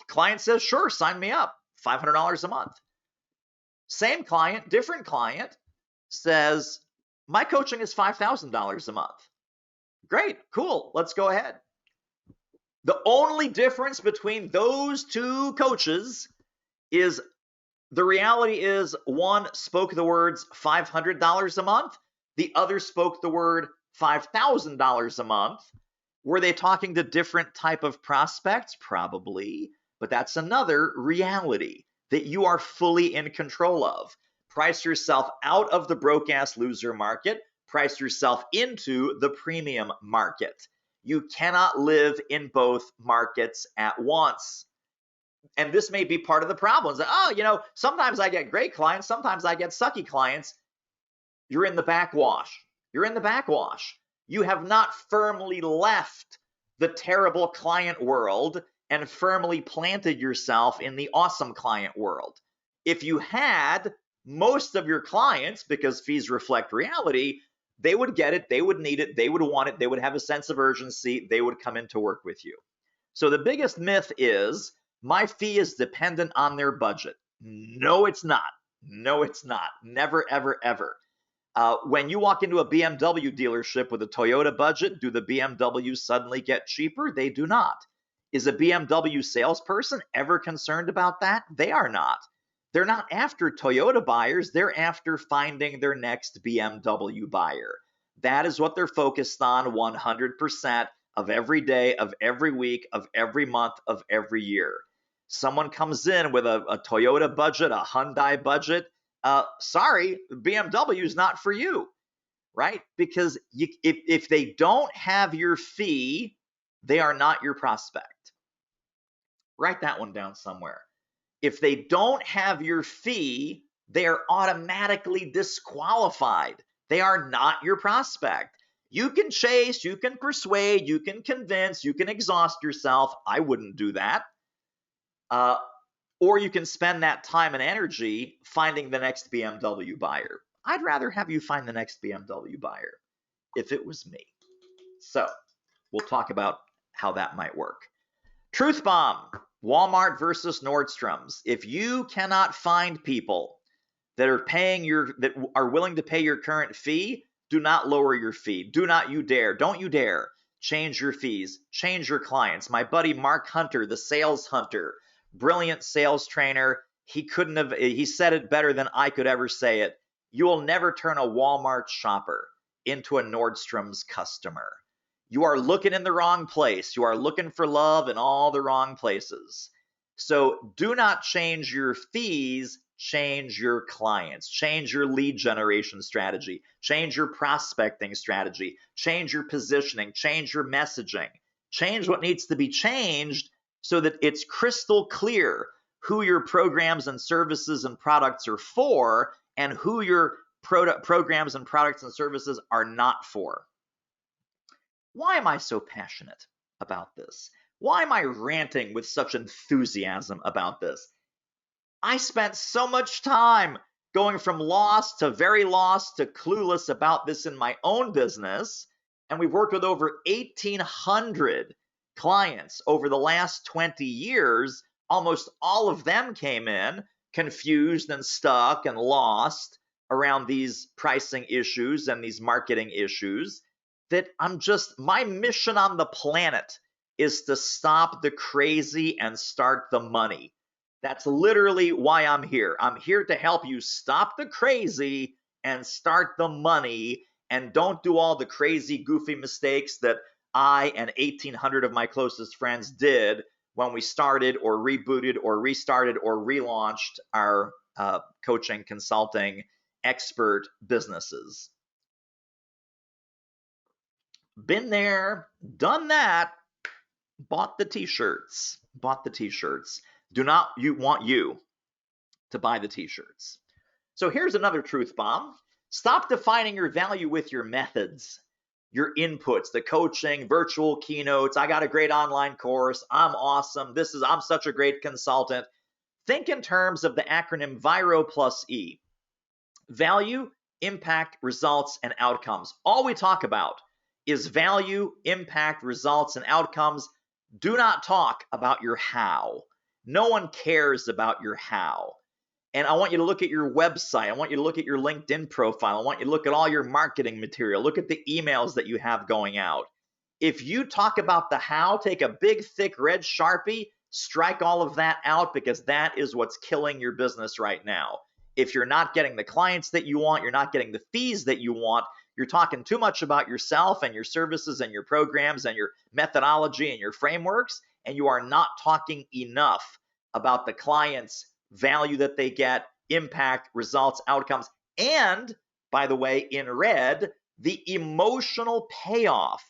Client says, sure, sign me up. $500 a month. Same client, different client says, my coaching is $5,000 a month. Great, cool, let's go ahead. The only difference between those 2 coaches is the reality is one spoke the words $500 a month, the other spoke the word $5,000 a month. Were they talking to different type of prospects? Probably, but that's another reality that you are fully in control of. Price yourself out of the broke-ass loser market. Price yourself into the premium market. You cannot live in both markets at once. And this may be part of the problem. Sometimes I get great clients, sometimes I get sucky clients. You're in the backwash. You're in the backwash. You have not firmly left the terrible client world and firmly planted yourself in the awesome client world. If you had, most of your clients, because fees reflect reality, they would get it, they would need it, they would want it, they would have a sense of urgency, they would come in to work with you. So the biggest myth is, my fee is dependent on their budget. No, it's not. No, it's not. Never, ever, ever. When you walk into a BMW dealership with a Toyota budget, do the BMWs suddenly get cheaper? They do not. Is a BMW salesperson ever concerned about that? They are not. They're not after Toyota buyers. They're after finding their next BMW buyer. That is what they're focused on 100% of every day, of every week, of every month, of every year. Someone comes in with a Toyota budget, a Hyundai budget. Sorry, BMW is not for you, right? Because if they don't have your fee, they are not your prospect. Write that one down somewhere. If they don't have your fee, they are automatically disqualified. They are not your prospect. You can chase, you can persuade, you can convince, you can exhaust yourself. I wouldn't do that. Or you can spend that time and energy finding the next BMW buyer. I'd rather have you find the next BMW buyer if it was me. So we'll talk about how that might work. Truth bomb, Walmart versus Nordstrom's. If you cannot find people that are willing to pay your current fee, do not lower your fee. Do not you dare. Don't you dare change your fees. Change your clients. My buddy Mark Hunter, the sales hunter, brilliant sales trainer. He said it better than I could ever say it. You will never turn a Walmart shopper into a Nordstrom's customer. You are looking in the wrong place. You are looking for love in all the wrong places. So do not change your fees, change your clients, change your lead generation strategy, change your prospecting strategy, change your positioning, change your messaging, change what needs to be changed so that it's crystal clear who your programs and services and products are for and who your programs and products and services are not for. Why am I so passionate about this? Why am I ranting with such enthusiasm about this? I spent so much time going from lost to very lost to clueless about this in my own business, and we've worked with over 1,800 clients over the last 20 years. Almost all of them came in confused and stuck and lost around these pricing issues and these marketing issues. That my mission on the planet is to stop the crazy and start the money. That's literally why I'm here. I'm here to help you stop the crazy and start the money, and don't do all the crazy, goofy mistakes that I and 1,800 of my closest friends did when we started or rebooted or restarted or relaunched our coaching, consulting, expert businesses. Been there, done that, bought the t-shirts. Do not want you to buy the t-shirts. So here's another truth bomb. Stop defining your value with your methods, your inputs, the coaching, virtual keynotes. I got a great online course. I'm awesome. I'm such a great consultant. Think in terms of the acronym VIRO plus E. Value, impact, results, and outcomes. All we talk about is value, impact, results, and outcomes. Do not talk about your how. No one cares about your how. And I want you to look at your website. I want you to look at your LinkedIn profile. I want you to look at all your marketing material. Look at the emails that you have going out. If you talk about the how, take a big, thick red Sharpie, strike all of that out, because that is what's killing your business right now. If you're not getting the clients that you want, you're not getting the fees that you want, You're talking too much about yourself and your services and your programs and your methodology and your frameworks, and you are not talking enough about the client's value that they get, impact, results, outcomes, and, by the way, in red, the emotional payoff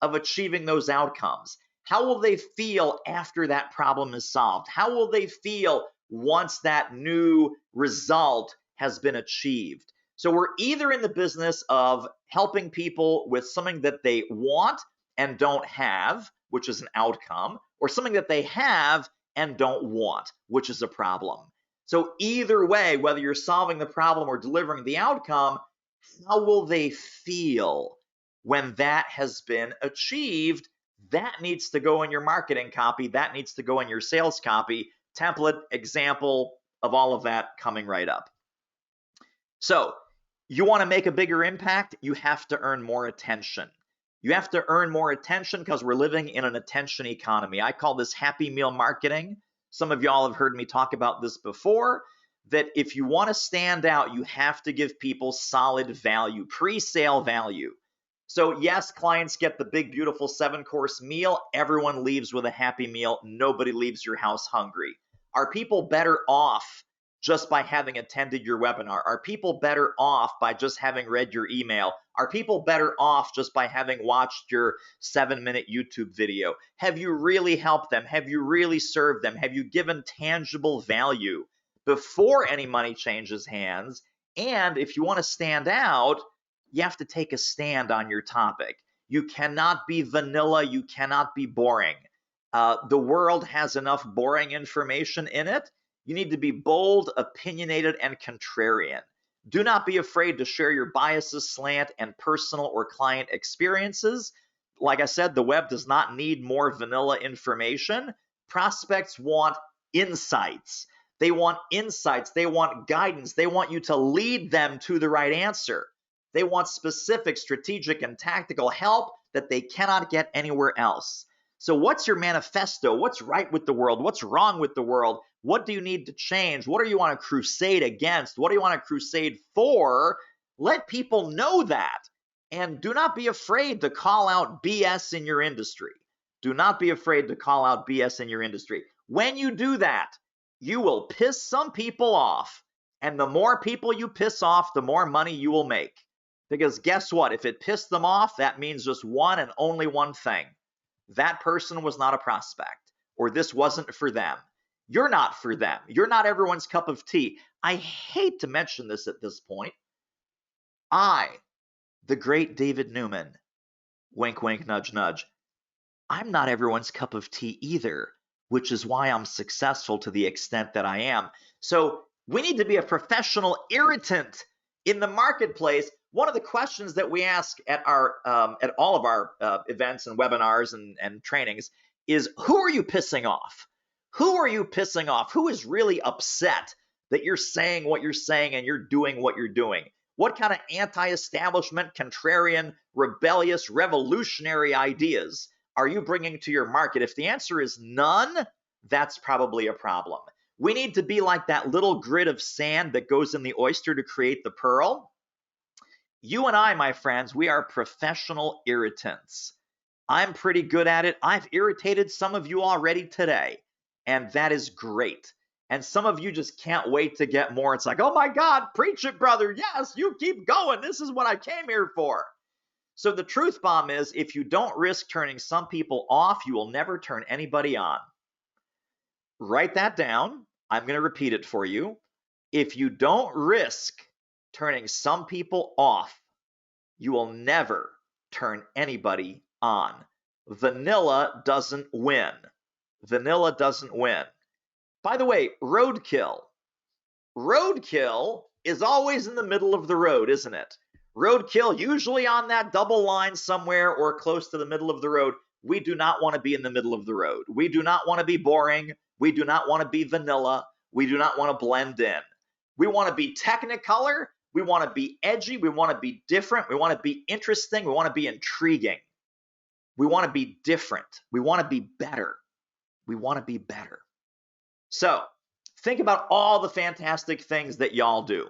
of achieving those outcomes. How will they feel after that problem is solved? How will they feel once that new result has been achieved? So we're either in the business of helping people with something that they want and don't have, which is an outcome, or something that they have and don't want, which is a problem. So either way, whether you're solving the problem or delivering the outcome, how will they feel when that has been achieved? That needs to go in your marketing copy. That needs to go in your sales copy. Template, example of all of that coming right up. So you want to make a bigger impact, you have to earn more attention. You have to earn more attention because we're living in an attention economy. I call this happy meal marketing. Some of y'all have heard me talk about this before, that if you want to stand out, you have to give people solid value, pre-sale value. So yes, clients get the big, beautiful 7-course meal. Everyone leaves with a happy meal. Nobody leaves your house hungry. Are people better off just by having attended your webinar? Are people better off by just having read your email? Are people better off just by having watched your 7-minute YouTube video? Have you really helped them? Have you really served them? Have you given tangible value before any money changes hands? And if you want to stand out, you have to take a stand on your topic. You cannot be vanilla. You cannot be boring. The world has enough boring information in it. You need to be bold, opinionated, and contrarian. Do not be afraid to share your biases, slant, and personal or client experiences. Like I said, the web does not need more vanilla information. Prospects want insights. They want insights. They want guidance. They want you to lead them to the right answer. They want specific, strategic, and tactical help that they cannot get anywhere else. So what's your manifesto? What's right with the world? What's wrong with the world? What do you need to change? What do you want to crusade against? What do you want to crusade for? Let people know that. And do not be afraid to call out BS in your industry. Do not be afraid to call out BS in your industry. When you do that, you will piss some people off. And the more people you piss off, the more money you will make. Because guess what? If it pissed them off, that means just one and only one thing. That person was not a prospect, or this wasn't for them. You're not for them. You're not everyone's cup of tea. I hate to mention this at this point. I, the great David Newman, wink, wink, nudge, nudge, I'm not everyone's cup of tea either, which is why I'm successful to the extent that I am. So we need to be a professional irritant in the marketplace. One of the questions that we ask at all of our events and webinars and trainings is, who are you pissing off? Who are you pissing off? Who is really upset that you're saying what you're saying and you're doing what you're doing? What kind of anti-establishment, contrarian, rebellious, revolutionary ideas are you bringing to your market? If the answer is none, that's probably a problem. We need to be like that little grit of sand that goes in the oyster to create the pearl. You and I, my friends, we are professional irritants. I'm pretty good at it. I've irritated some of you already today, and that is great. And some of you just can't wait to get more. It's like, oh my God, preach it, brother. Yes, you keep going. This is what I came here for. So the truth bomb is, if you don't risk turning some people off, you will never turn anybody on. Write that down. I'm going to repeat it for you. If you don't risk turning some people off, you will never turn anybody on. Vanilla doesn't win. Vanilla doesn't win. By the way, roadkill. Roadkill is always in the middle of the road, isn't it? Roadkill, usually on that double line somewhere or close to the middle of the road. We do not want to be in the middle of the road. We do not want to be boring. We do not want to be vanilla. We do not want to blend in. We want to be technicolor. We want to be edgy. We want to be different. We want to be interesting. We want to be intriguing. We want to be different. We want to be better. We want to be better. So think about all the fantastic things that y'all do.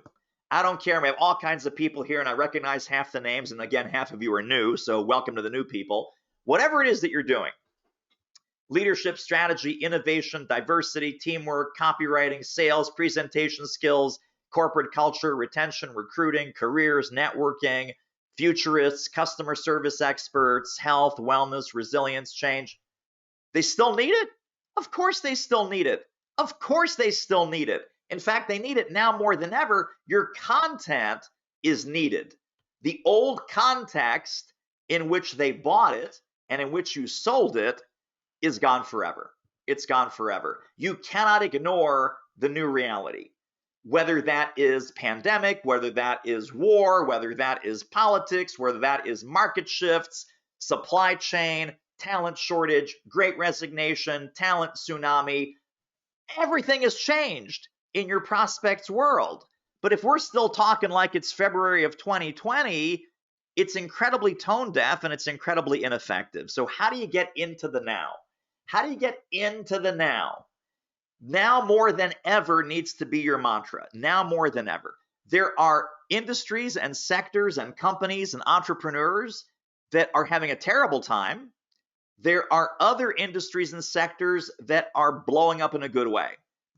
I don't care. We have all kinds of people here, and I recognize half the names. And again, half of you are new, so welcome to the new people. Whatever it is that you're doing, leadership, strategy, innovation, diversity, teamwork, copywriting, sales, presentation skills, corporate culture, retention, recruiting, careers, networking, futurists, customer service experts, health, wellness, resilience, change. They still need it? Of course they still need it. Of course they still need it. In fact, they need it now more than ever. Your content is needed. The old context in which they bought it and in which you sold it is gone forever. It's gone forever. You cannot ignore the new reality. Whether that is pandemic, whether that is war, whether that is politics, whether that is market shifts, supply chain, talent shortage, great resignation, talent tsunami, everything has changed in your prospects world. But if we're still talking like it's February of 2020, it's incredibly tone deaf and it's incredibly ineffective. So how do you get into the now? How do you get into the now? Now more than ever needs to be your mantra. Now more than ever. There are industries and sectors and companies and entrepreneurs that are having a terrible time. There are other industries and sectors that are blowing up in a good way.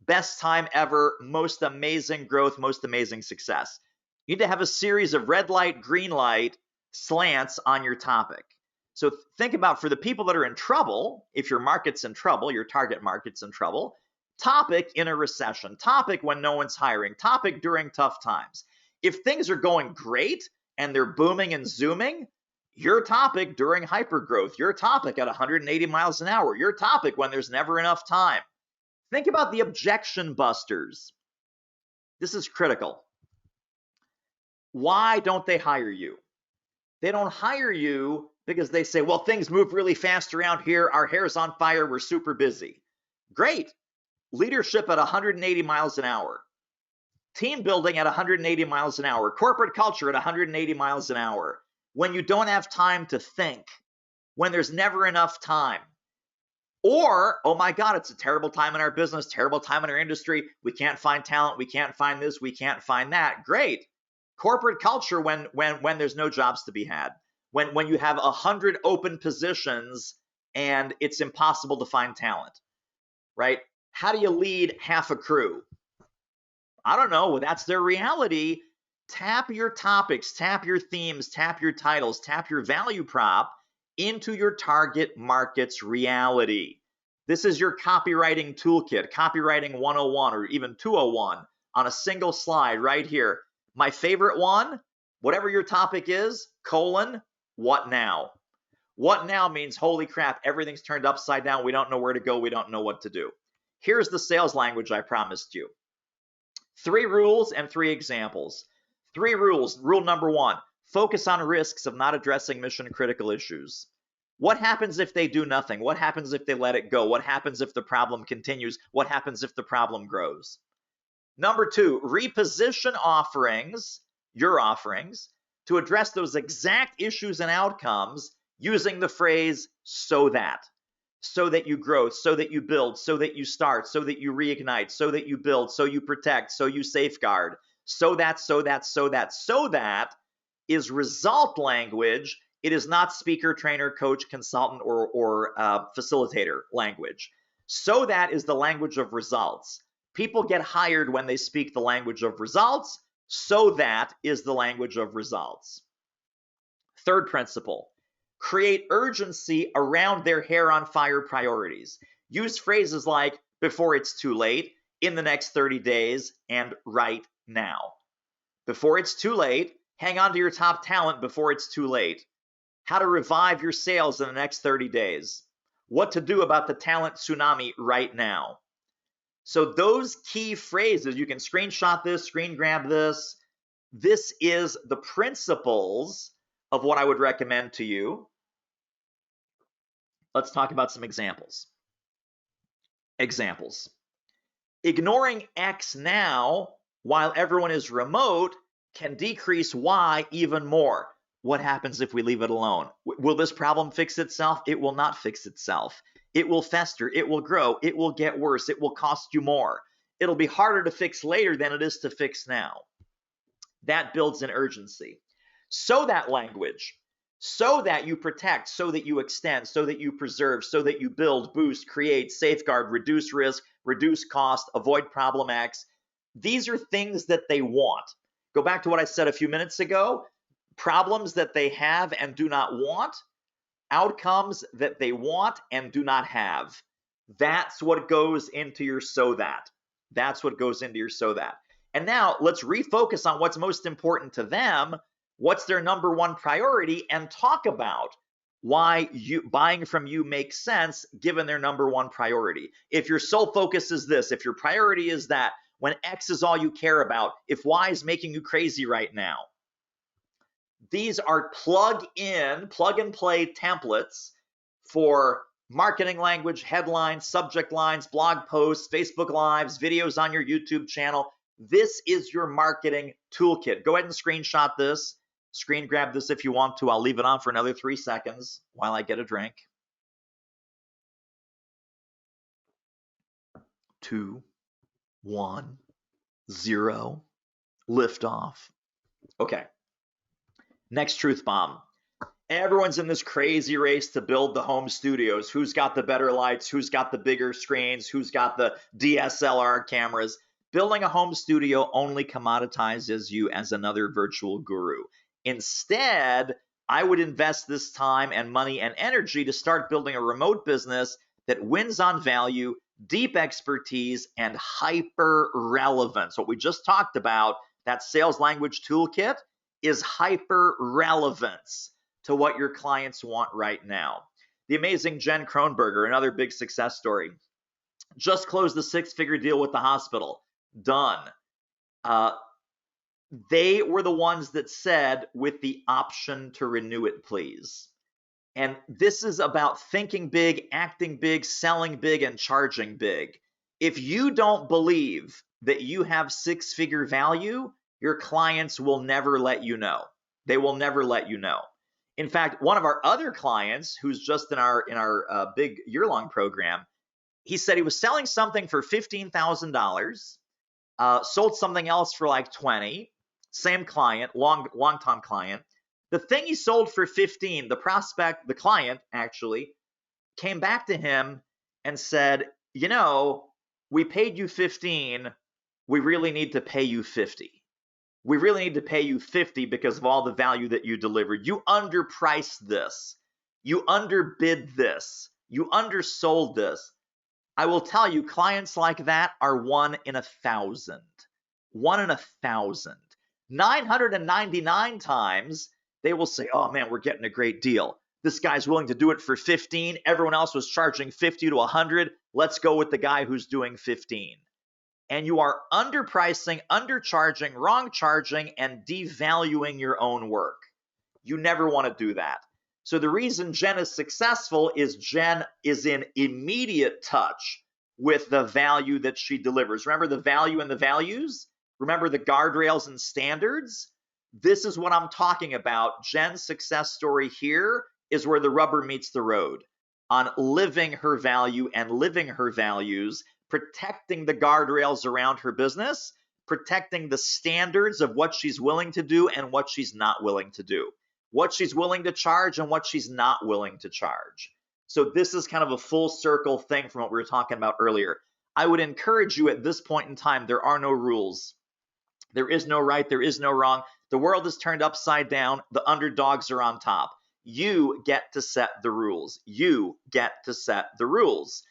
Best time ever, most amazing growth, most amazing success. You need to have a series of red light, green light slants on your topic. So think about, for the people that are in trouble, if your market's in trouble, your target market's in trouble, topic in a recession, topic when no one's hiring, topic during tough times. If things are going great and they're booming and zooming, your topic during hypergrowth, your topic at 180 miles an hour, your topic when there's never enough time. Think about the objection busters. This is critical. Why don't they hire you? They don't hire you because they say, well, things move really fast around here. Our hair's on fire. We're super busy. Great. Leadership at 180 miles an hour. Team building at 180 miles an hour. Corporate culture at 180 miles an hour. When you don't have time to think, when there's never enough time. Or, oh my God, it's a terrible time in our business, terrible time in our industry. We can't find talent. We can't find this. We can't find that. Great. Corporate culture when there's no jobs to be had. When you have 100 open positions and it's impossible to find talent, right? How do you lead half a crew? I don't know. Well, that's their reality. Tap your topics, tap your themes, tap your titles, tap your value prop into your target market's reality. This is your copywriting toolkit, copywriting 101 or even 201 on a single slide right here. My favorite one, whatever your topic is, colon, what now? What now means, holy crap, everything's turned upside down. We don't know where to go. We don't know what to do. Here's the sales language I promised you. 3 rules and 3 examples. 3 rules. Rule number 1, focus on risks of not addressing mission critical issues. What happens if they do nothing? What happens if they let it go? What happens if the problem continues? What happens if the problem grows? Number 2, reposition offerings, your offerings, to address those exact issues and outcomes using the phrase so that you grow, so that you build, so that you start, so that you reignite, so that you build, so you protect, so you safeguard. So that is result language. It is not speaker, trainer, coach, consultant, or facilitator language. So that is the language of results. People get hired when they speak the language of results. So that is the language of results. Third principle, create urgency around their hair on fire priorities. Use phrases like before it's too late, in the next 30 days, and right now. Before it's too late, hang on to your top talent before it's too late. How to revive your sales in the next 30 days. What to do about the talent tsunami right now. So those key phrases, you can screenshot this, screen grab this. This is the principles of what I would recommend to you. Let's talk about some examples. Examples. Ignoring X now while everyone is remote can decrease Y even more. What happens if we leave it alone? Will this problem fix itself? It will not fix itself. It will fester. It will grow. It will get worse. It will cost you more. It'll be harder to fix later than it is to fix now. That builds an urgency. So that language, so that you protect, so that you extend, so that you preserve, so that you build, boost, create, safeguard, reduce risk, reduce cost, avoid problem X. These are things that they want. Go back to what I said a few minutes ago. Problems that they have and do not want, outcomes that they want and do not have. That's what goes into your so that. That's what goes into your so that. And now let's refocus on what's most important to them, what's their number one priority, and talk about why buying from you makes sense given their number one priority. If your sole focus is this, if your priority is that, when X is all you care about, if Y is making you crazy right now, these are plug and play templates for marketing language, headlines, subject lines, blog posts, Facebook Lives, videos on your YouTube channel. This is your marketing toolkit. Go ahead and screenshot this. Screen grab this if you want to. I'll leave it on for another 3 seconds while I get a drink. 2, 1, 0, lift off. Okay. Next truth bomb. Everyone's in this crazy race to build the home studios. Who's got the better lights? Who's got the bigger screens? Who's got the DSLR cameras? Building a home studio only commoditizes you as another virtual guru. Instead, I would invest this time and money and energy to start building a remote business that wins on value, deep expertise, and hyper relevance. What we just talked about, that sales language toolkit, is hyper relevance to what your clients want right now. The amazing Jen Kronberger, another big success story, just closed the 6-figure deal with the hospital. Done. They were the ones that said, with the option to renew it, please. And this is about thinking big, acting big, selling big, and charging big. If you don't believe that you have 6-figure value, your clients will never let you know. They will never let you know. In fact, one of our other clients, who's just in our big year-long program, he said he was selling something for $15,000, sold something else for like 20. Same client, long-time client. The thing he sold for 15, the prospect, the client actually, came back to him and said, you know, we paid you 15. We really need to pay you 50. We really need to pay you 50 because of all the value that you delivered. You underpriced this. You underbid this. You undersold this. I will tell you, clients like that are 1 in 1,000. 1 in 1,000. 999 times, they will say, oh man, we're getting a great deal. This guy's willing to do it for 15. Everyone else was charging 50 to 100. Let's go with the guy who's doing 15. And you are underpricing, undercharging, wrong charging, and devaluing your own work. You never want to do that. So the reason Jen is successful is Jen is in immediate touch with the value that she delivers. Remember the value and the values? Remember the guardrails and standards? This is what I'm talking about. Jen's success story here is where the rubber meets the road on living her value and living her values, protecting the guardrails around her business, protecting the standards of what she's willing to do and what she's not willing to do, what she's willing to charge and what she's not willing to charge. So this is kind of a full circle thing from what we were talking about earlier. I would encourage you at this point in time, there are no rules. There is no right, there is no wrong. The world is turned upside down. The underdogs are on top. You get to set the rules. You get to set the rules.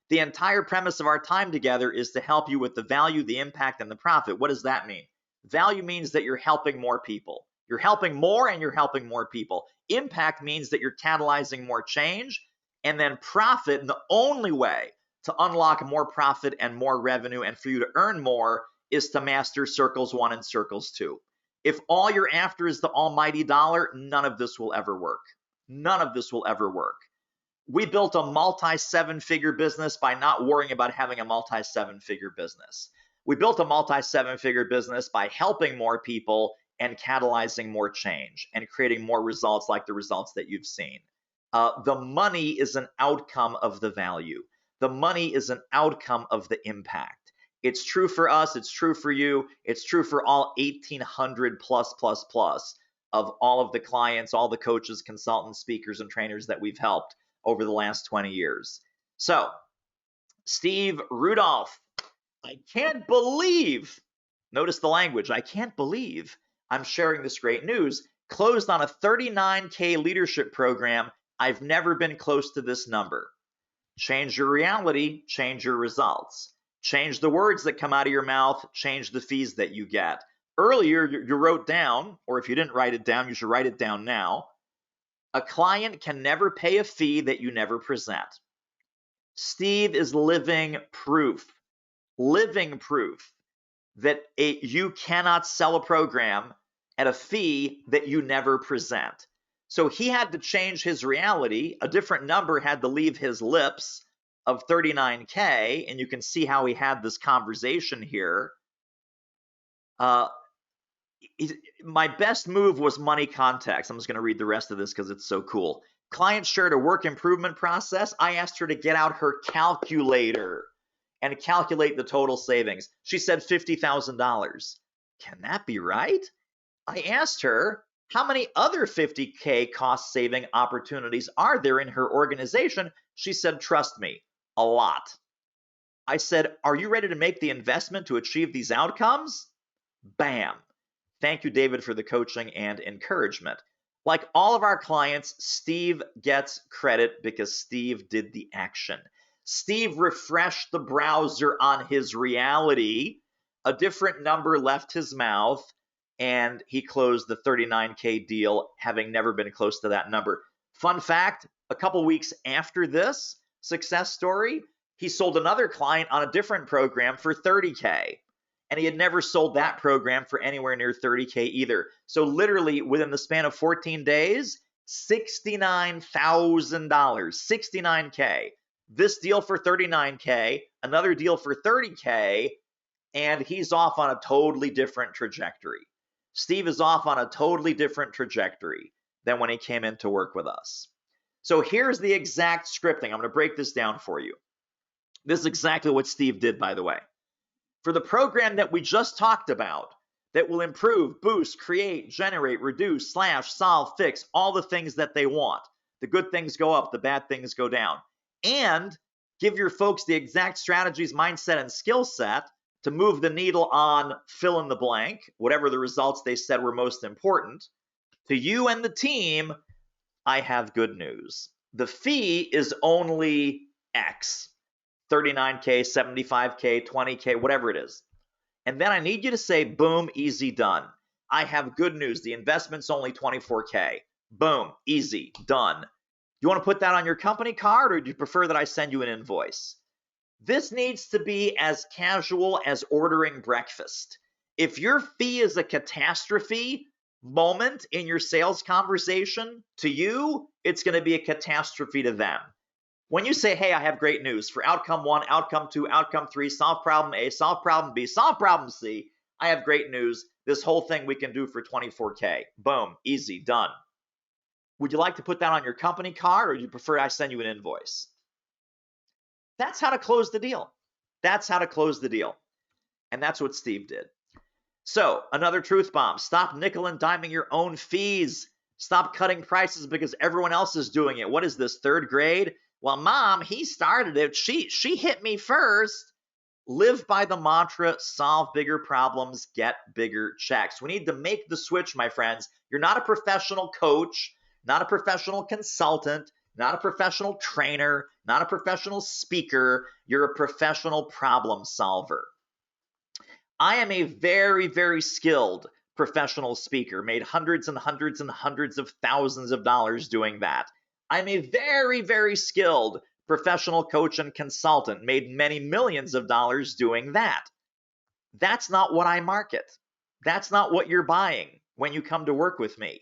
The entire premise of our time together is to help you with the value, the impact, and the profit. What does that mean? Value means that you're helping more people. You're helping more and you're helping more people. Impact means that you're catalyzing more change. And then profit, and the only way to unlock more profit and more revenue and for you to earn more is to master circles 1 and circles 2. If all you're after is the almighty dollar, none of this will ever work. None of this will ever work. We built a multi-7-figure business by not worrying about having a multi-7-figure business. We built a multi-7-figure business by helping more people and catalyzing more change and creating more results like the results that you've seen. The money is an outcome of the value. The money is an outcome of the impact. It's true for us. It's true for you. It's true for all 1,800 plus of all of the clients, all the coaches, consultants, speakers, and trainers that we've helped over the last 20 years. So, Steve Rudolph, I can't believe, notice the language, I can't believe I'm sharing this great news, closed on a 39K leadership program. I've never been close to this number. Change your reality, change your results. Change the words that come out of your mouth, change the fees that you get. Earlier, you wrote down, or if you didn't write it down, you should write it down now. A client can never pay a fee that you never present. Steve is living proof that you cannot sell a program at a fee that you never present. So he had to change his reality. A different number had to leave his lips of 39K, and you can see how he had this conversation here. My best move was money context. I'm just going to read the rest of this because it's so cool. Client shared a work improvement process. I asked her to get out her calculator and calculate the total savings. She said $50,000. Can that be right? I asked her, how many other 50K cost saving opportunities are there in her organization? She said, trust me, a lot. I said, are you ready to make the investment to achieve these outcomes? Bam. Thank you, David, for the coaching and encouragement. Like all of our clients, Steve gets credit because Steve did the action. Steve refreshed the browser on his reality. A different number left his mouth, and he closed the 39K deal, having never been close to that number. Fun fact, a couple weeks after this success story, he sold another client on a different program for 30K. And he had never sold that program for anywhere near 30K either. So literally within the span of 14 days, $69,000, 69K. This deal for 39K, another deal for 30K, and he's off on a totally different trajectory. Steve is off on a totally different trajectory than when he came in to work with us. So here's the exact scripting. I'm going to break this down for you. This is exactly what Steve did, by the way. For the program that we just talked about, that will improve, boost, create, generate, reduce, slash, solve, fix, all the things that they want. The good things go up, the bad things go down. And give your folks the exact strategies, mindset, and skill set to move the needle on fill in the blank, whatever the results they said were most important. To you and the team, I have good news. The fee is only X. 39K, 75K, 20K, whatever it is. And then I need you to say, boom, easy, done. I have good news. The investment's only 24K. Boom, easy, done. You want to put that on your company card, or do you prefer that I send you an invoice? This needs to be as casual as ordering breakfast. If your fee is a catastrophe moment in your sales conversation, to you, it's going to be a catastrophe to them. When you say, hey, I have great news for outcome 1, outcome 2, outcome 3, solve problem A, solve problem B, solve problem C, I have great news. This whole thing we can do for 24K. Boom, easy, done. Would you like to put that on your company card, or do you prefer I send you an invoice? That's how to close the deal. That's how to close the deal. And that's what Steve did. So, another truth bomb. Stop nickel and diming your own fees. Stop cutting prices because everyone else is doing it. What is this, third grade? Well, mom, he started it. She hit me first. Live by the mantra, solve bigger problems, get bigger checks. We need to make the switch, my friends. You're not a professional coach, not a professional consultant, not a professional trainer, not a professional speaker. You're a professional problem solver. I am a very, very skilled professional speaker, made hundreds and hundreds and hundreds of thousands of dollars doing that. I'm a very, very skilled professional coach and consultant, made many millions of dollars doing that. That's not what I market. That's not what you're buying when you come to work with me.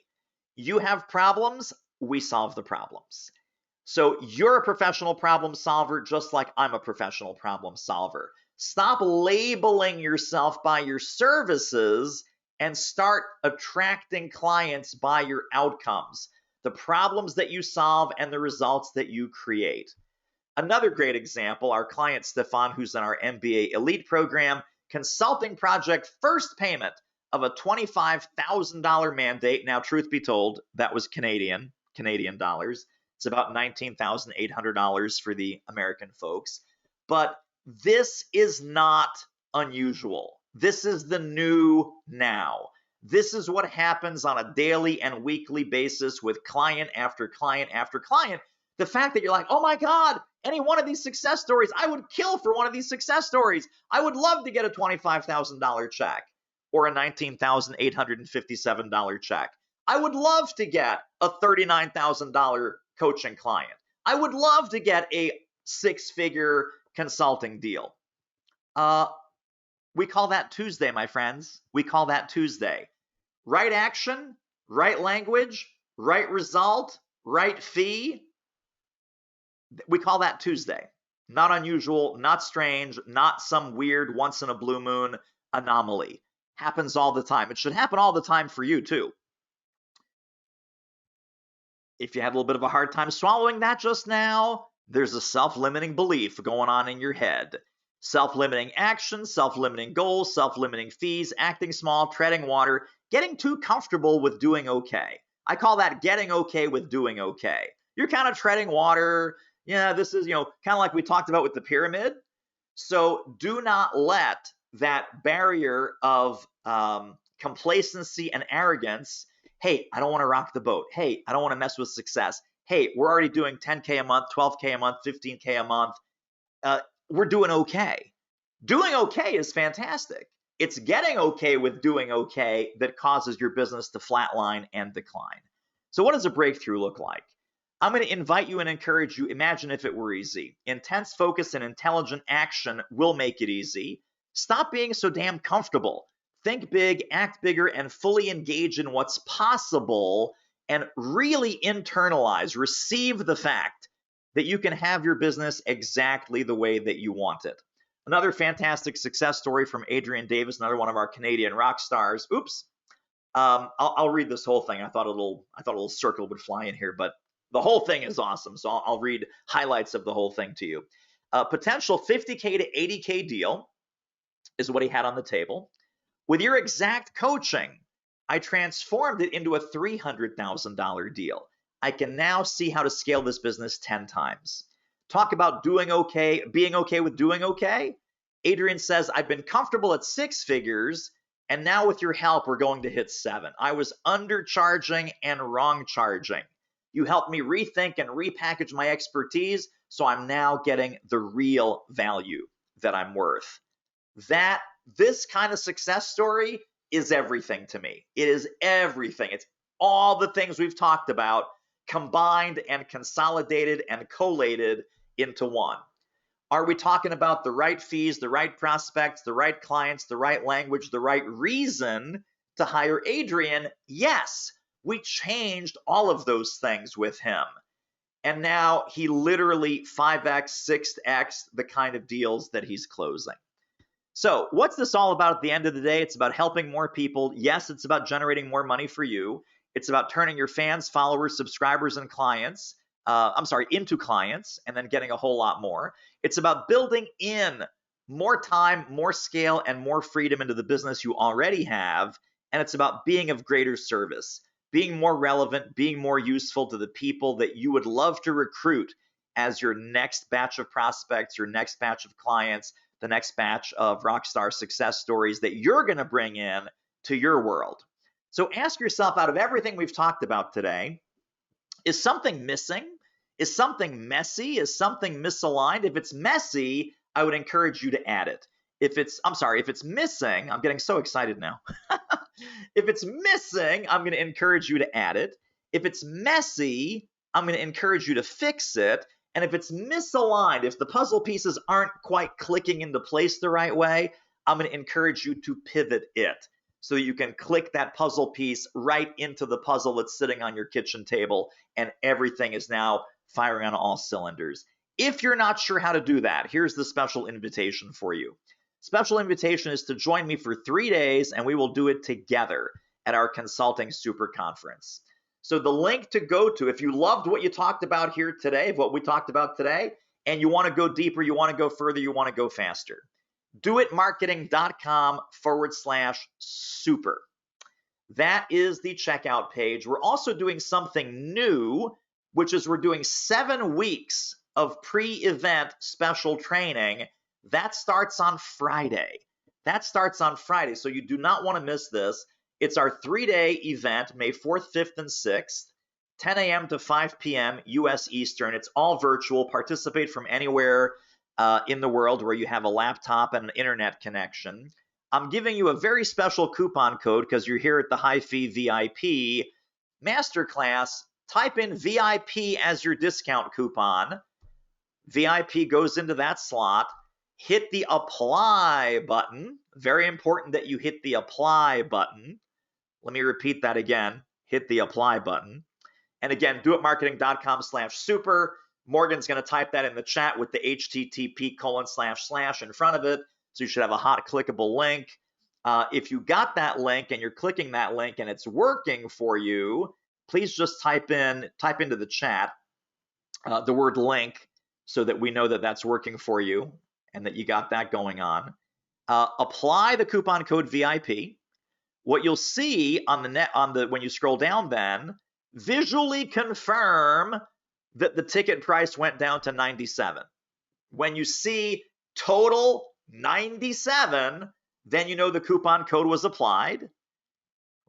You have problems, we solve the problems. So you're a professional problem solver just like I'm a professional problem solver. Stop labeling yourself by your services and start attracting clients by your outcomes, the problems that you solve and the results that you create. Another great example, our client Stefan, who's in our MBA Elite program, consulting project, first payment of a $25,000 mandate. Now, truth be told, that was Canadian dollars. It's about $19,800 for the American folks. But this is not unusual. This is the new now. This is what happens on a daily and weekly basis with client after client after client. The fact that you're like, oh my God, any one of these success stories, I would kill for one of these success stories. I would love to get a $25,000 check or a $19,857 check. I would love to get a $39,000 coaching client. I would love to get a six-figure consulting deal. We call that Tuesday, my friends. We call that Tuesday. Right action, right language, right result, right fee. We call that Tuesday. Not unusual, not strange, not some weird once in a blue moon anomaly. Happens all the time. It should happen all the time for you too. If you had a little bit of a hard time swallowing that just now, there's a self-limiting belief going on in your head. Self-limiting actions, self-limiting goals, self-limiting fees, acting small, treading water, getting too comfortable with doing okay. I call that getting okay with doing okay. You're kind of treading water. Yeah, this is, kind of like we talked about with the pyramid. So do not let that barrier of complacency and arrogance, hey, I don't want to rock the boat. Hey, I don't want to mess with success. Hey, we're already doing 10K a month, 12K a month, 15K a month. We're doing okay. Doing okay is fantastic. It's getting okay with doing okay that causes your business to flatline and decline. So what does a breakthrough look like? I'm going to invite you and encourage you. Imagine if it were easy. Intense focus and intelligent action will make it easy. Stop being so damn comfortable. Think big, act bigger, and fully engage in what's possible, and really internalize, receive the fact that you can have your business exactly the way that you want it. Another fantastic success story from Adrian Davis, another one of our Canadian rock stars. Oops. I'll read this whole thing. I thought a little circle would fly in here, but the whole thing is awesome. So I'll read highlights of the whole thing to you. Potential 50K to 80K deal is what he had on the table. With your exact coaching, I transformed it into a $300,000 deal. I can now see how to scale this business 10 times. Talk about doing okay, being okay with doing okay. Adrian says, I've been comfortable at six figures, and now with your help, we're going to hit seven. I was undercharging and wrong charging. You helped me rethink and repackage my expertise, so I'm now getting the real value that I'm worth. This kind of success story is everything to me. It is everything. It's all the things we've talked about combined and consolidated and collated into one. Are we talking about the right fees, the right prospects, the right clients, the right language, the right reason to hire Adrian? Yes, we changed all of those things with him. And now he literally 5x, 6x the kind of deals that he's closing. So what's this all about at the end of the day? It's about helping more people. Yes, it's about generating more money for you. It's about turning your fans, followers, subscribers, and clients, into clients, and then getting a whole lot more. It's about building in more time, more scale, and more freedom into the business you already have. And it's about being of greater service, being more relevant, being more useful to the people that you would love to recruit as your next batch of prospects, your next batch of clients, the next batch of rockstar success stories that you're going to bring in to your world. So ask yourself, out of everything we've talked about today, is something missing? Is something messy? Is something misaligned? If it's messy, I would encourage you to add it. If it's missing, I'm getting so excited now. If it's missing, I'm going to encourage you to add it. If it's messy, I'm going to encourage you to fix it. And if it's misaligned, if the puzzle pieces aren't quite clicking into place the right way, I'm going to encourage you to pivot it so that you can click that puzzle piece right into the puzzle that's sitting on your kitchen table, and everything is now firing on all cylinders. If you're not sure how to do that, here's the special invitation for you. Special invitation is to join me for 3 days, and we will do it together at our Consulting Super Conference. So the link to go to, if you loved what you talked about here today, what we talked about today, and you want to go deeper, you want to go further, you want to go faster. doitmarketing.com/super. That is the checkout page. We're also doing something new, which is we're doing 7 weeks of pre-event special training. That starts on Friday. So you do not want to miss this. It's our 3-day event, May 4th, 5th, and 6th, 10 a.m. to 5 p.m. U.S. Eastern. It's all virtual. Participate from anywhere in the world where you have a laptop and an internet connection. I'm giving you a very special coupon code because you're here at the High Fee VIP Masterclass. Type in VIP as your discount coupon. VIP goes into that slot. Hit the apply button. Very important that you hit the apply button. Let me repeat that again. Hit the apply button. And again, doitmarketing.com/super. Morgan's going to type that in the chat with the http:// in front of it. So you should have a hot clickable link. If you got that link and you're clicking that link and it's working for you, please just type into the chat the word link so that we know that that's working for you and that you got that going on. Apply the coupon code VIP. What you'll see when you scroll down then, visually confirm that the ticket price went down to 97. When you see total 97, then you know the coupon code was applied,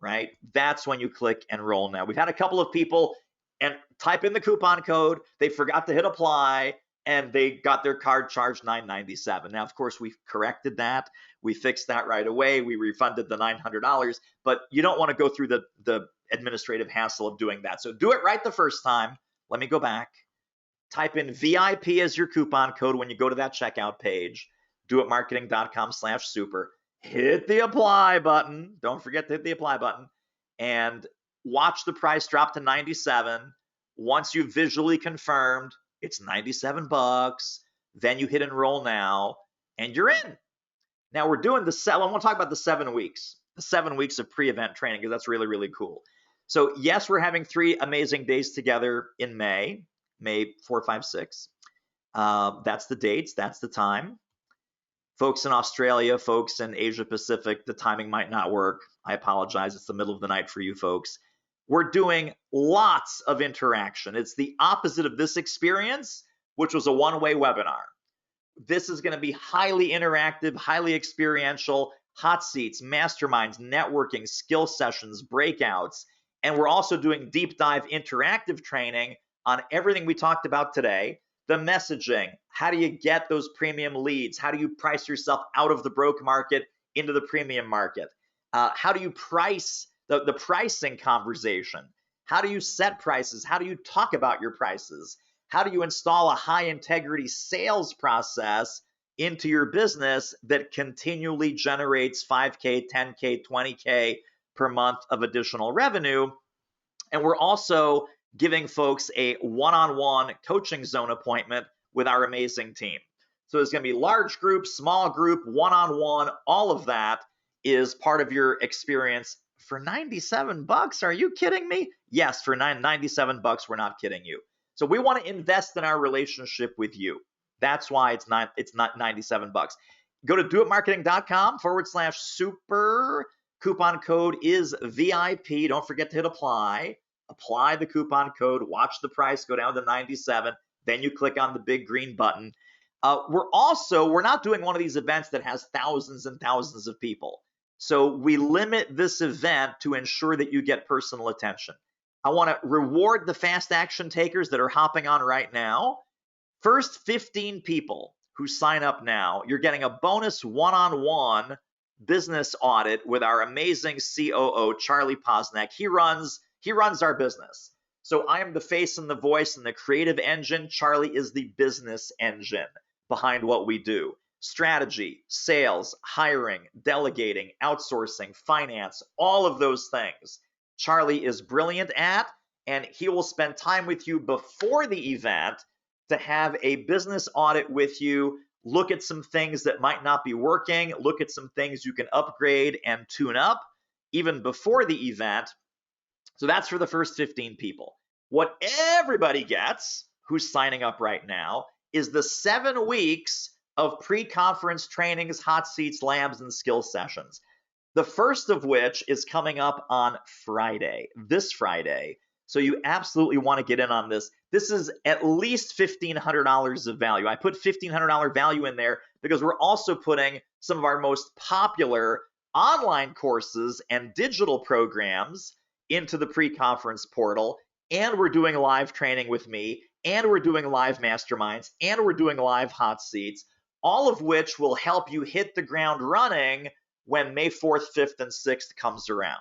right? That's when you click enroll now. We've had a couple of people and type in the coupon code, they forgot to hit apply, and they got their card charged $997. Now, of course, we've corrected that. We fixed that right away. We refunded the $900, but you don't want to go through the administrative hassle of doing that. So do it right the first time. Let me go back. Type in VIP as your coupon code when you go to that checkout page. doitmarketing.com/super. Hit the apply button. Don't forget to hit the apply button. And watch the price drop to 97. Once you've visually confirmed it's 97 bucks, then you hit enroll now, and you're in. Now we're doing I want to talk about the 7 weeks. The 7 weeks of pre-event training, because that's really, really cool. So yes, we're having 3 amazing days together in May 4, 5, 6. That's the dates, that's the time. Folks in Australia, folks in Asia Pacific, the timing might not work. I apologize, it's the middle of the night for you folks. We're doing lots of interaction. It's the opposite of this experience, which was a one-way webinar. This is going to be highly interactive, highly experiential, hot seats, masterminds, networking, skill sessions, breakouts, and we're also doing deep dive interactive training on everything we talked about today. The messaging, how do you get those premium leads? How do you price yourself out of the broke market into the premium market? How do you price the pricing conversation? How do you set prices? How do you talk about your prices? How do you install a high integrity sales process into your business that continually generates 5K, 10K, 20K per month of additional revenue? And we're also giving folks a one-on-one coaching zone appointment with our amazing team. So there's going to be large group, small group, one-on-one, all of that is part of your experience for 97 bucks. Are you kidding me? Yes, for 97 bucks, we're not kidding you. So we want to invest in our relationship with you. That's why it's not 97 bucks. Go to doitmarketing.com/super. Coupon code is VIP. Don't forget to hit apply. Apply the coupon code. Watch the price go down to 97. Then you click on the big green button. We're not doing one of these events that has thousands and thousands of people. So we limit this event to ensure that you get personal attention. I want to reward the fast action takers that are hopping on right now. First 15 people who sign up now, you're getting a bonus one-on-one business audit with our amazing COO, Charlie Posnack. He runs our business. So I am the face and the voice and the creative engine. Charlie is the business engine behind what we do. Strategy, sales, hiring, delegating, outsourcing, finance, all of those things. Charlie is brilliant at, and he will spend time with you before the event to have a business audit with you, look at some things that might not be working, look at some things you can upgrade and tune up even before the event. So that's for the first 15 people. What everybody gets who's signing up right now is the 7 weeks of pre-conference trainings, hot seats, labs, and skill sessions. The first of which is coming up on Friday, this Friday. So you absolutely want to get in on this. This is at least $1,500 of value. I put $1,500 value in there because we're also putting some of our most popular online courses and digital programs into the pre-conference portal. And we're doing live training with me, and we're doing live masterminds, and we're doing live hot seats, all of which will help you hit the ground running when May 4th, 5th, and 6th comes around.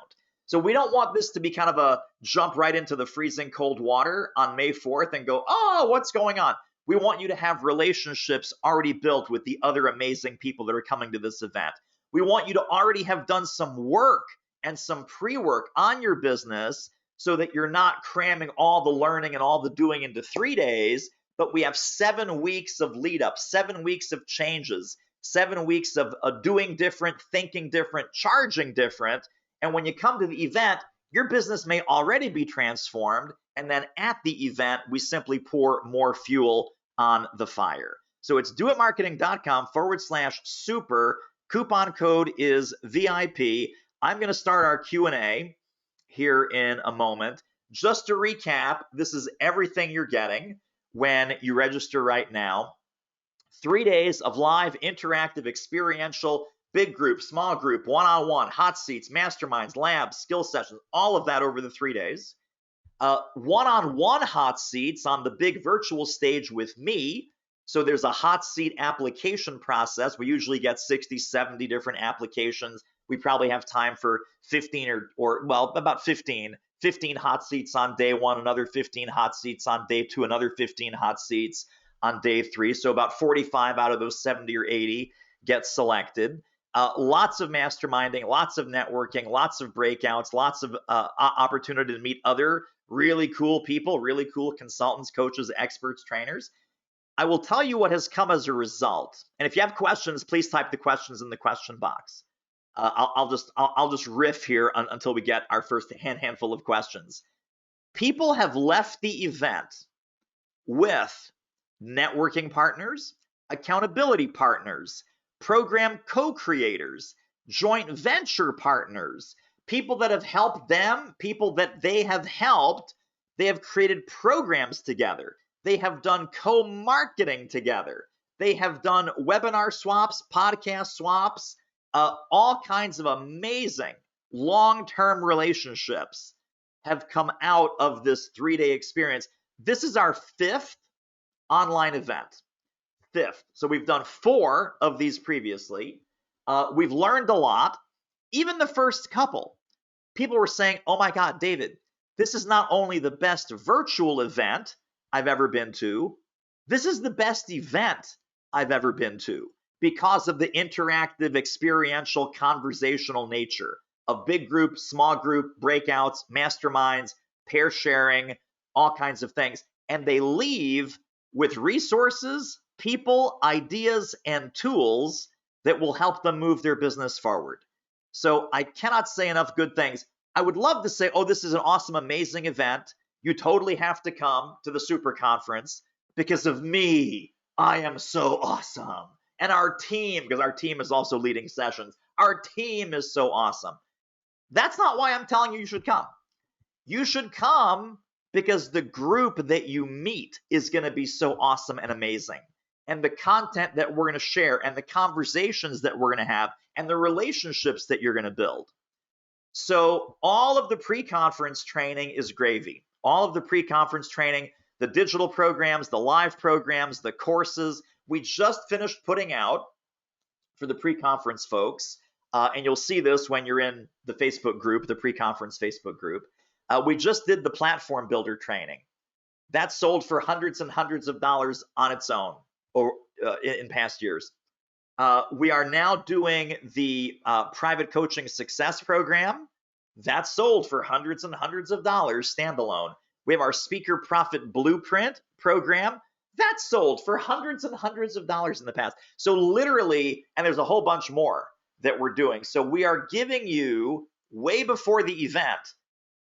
So we don't want this to be kind of a jump right into the freezing cold water on May 4th and go, oh, what's going on? We want you to have relationships already built with the other amazing people that are coming to this event. We want you to already have done some work and some pre-work on your business so that you're not cramming all the learning and all the doing into 3 days, but we have 7 weeks of lead up, 7 weeks of changes, 7 weeks of doing different, thinking different, charging different. And when you come to the event, your business may already be transformed. And then at the event, we simply pour more fuel on the fire. So it's doitmarketing.com/super. Coupon code is VIP. I'm going to start our Q&A here in a moment. Just to recap, this is everything you're getting when you register right now. 3 days of live, interactive, experiential, big group, small group, one-on-one, hot seats, masterminds, labs, skill sessions, all of that over the 3 days. One-on-one hot seats on the big virtual stage with me. So there's a hot seat application process. We usually get 60, 70 different applications. We probably have time for 15 or about 15 hot seats on day 1, another 15 hot seats on day 2, another 15 hot seats on day 3. So about 45 out of those 70 or 80 get selected. Lots of masterminding, lots of networking, lots of breakouts, lots of opportunity to meet other really cool people, really cool consultants, coaches, experts, trainers. I will tell you what has come as a result. And if you have questions, please type the questions in the question box. I'll just riff here until we get our first handful of questions. People have left the event with networking partners, accountability partners, program co-creators, joint venture partners, people that have helped them, people that they have helped. They have created programs together. They have done co-marketing together. They have done webinar swaps, podcast swaps, all kinds of amazing long-term relationships have come out of this 3-day experience. This is our 5th online event. 5th. So we've done 4 of these previously. We've learned a lot. Even the first couple, people were saying, oh my God, David, this is not only the best virtual event I've ever been to, this is the best event I've ever been to because of the interactive, experiential, conversational nature of big group, small group, breakouts, masterminds, pair sharing, all kinds of things. And they leave with resources, people, ideas, and tools that will help them move their business forward. So I cannot say enough good things. I would love to say, oh, this is an awesome, amazing event. You totally have to come to the super conference because of me. I am so awesome. And our team, because our team is also leading sessions, our team is so awesome. That's not why I'm telling you should come. You should come because the group that you meet is going to be so awesome and amazing. And the content that we're going to share and the conversations that we're going to have and the relationships that you're going to build. So all of the pre-conference training is gravy. All of the pre-conference training, the digital programs, the live programs, the courses, we just finished putting out for the pre-conference folks. And you'll see this when you're in the Facebook group, the pre-conference Facebook group. We just did the platform builder training. That sold for hundreds and hundreds of dollars on its own in past years. We are now doing the private coaching success program. That sold for hundreds and hundreds of dollars standalone. We have our speaker profit blueprint program. That sold for hundreds and hundreds of dollars in the past. So literally, and there's a whole bunch more that we're doing. So we are giving you way before the event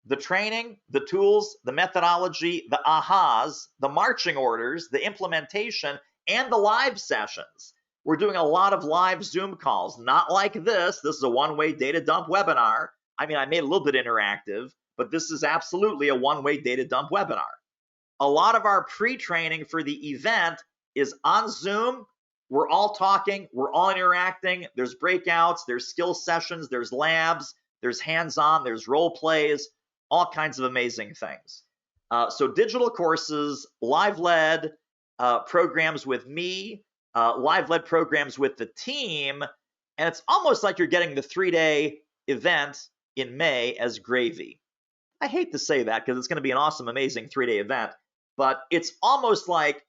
the training, the tools, the methodology, the ahas, the marching orders, the implementation, and the live sessions. We're doing a lot of live Zoom calls, not like this. This is a one-way data dump webinar. I mean, I made a little bit interactive, but this is absolutely a one-way data dump webinar. A lot of our pre-training for the event is on Zoom. We're all talking, we're all interacting. There's breakouts, there's skill sessions, there's labs, there's hands-on, there's role plays, all kinds of amazing things. So digital courses, live-led programs with me, live-led programs with the team, and it's almost like you're getting the 3-day event in May as gravy. I hate to say that because it's going to be an awesome, amazing 3-day event, but it's almost like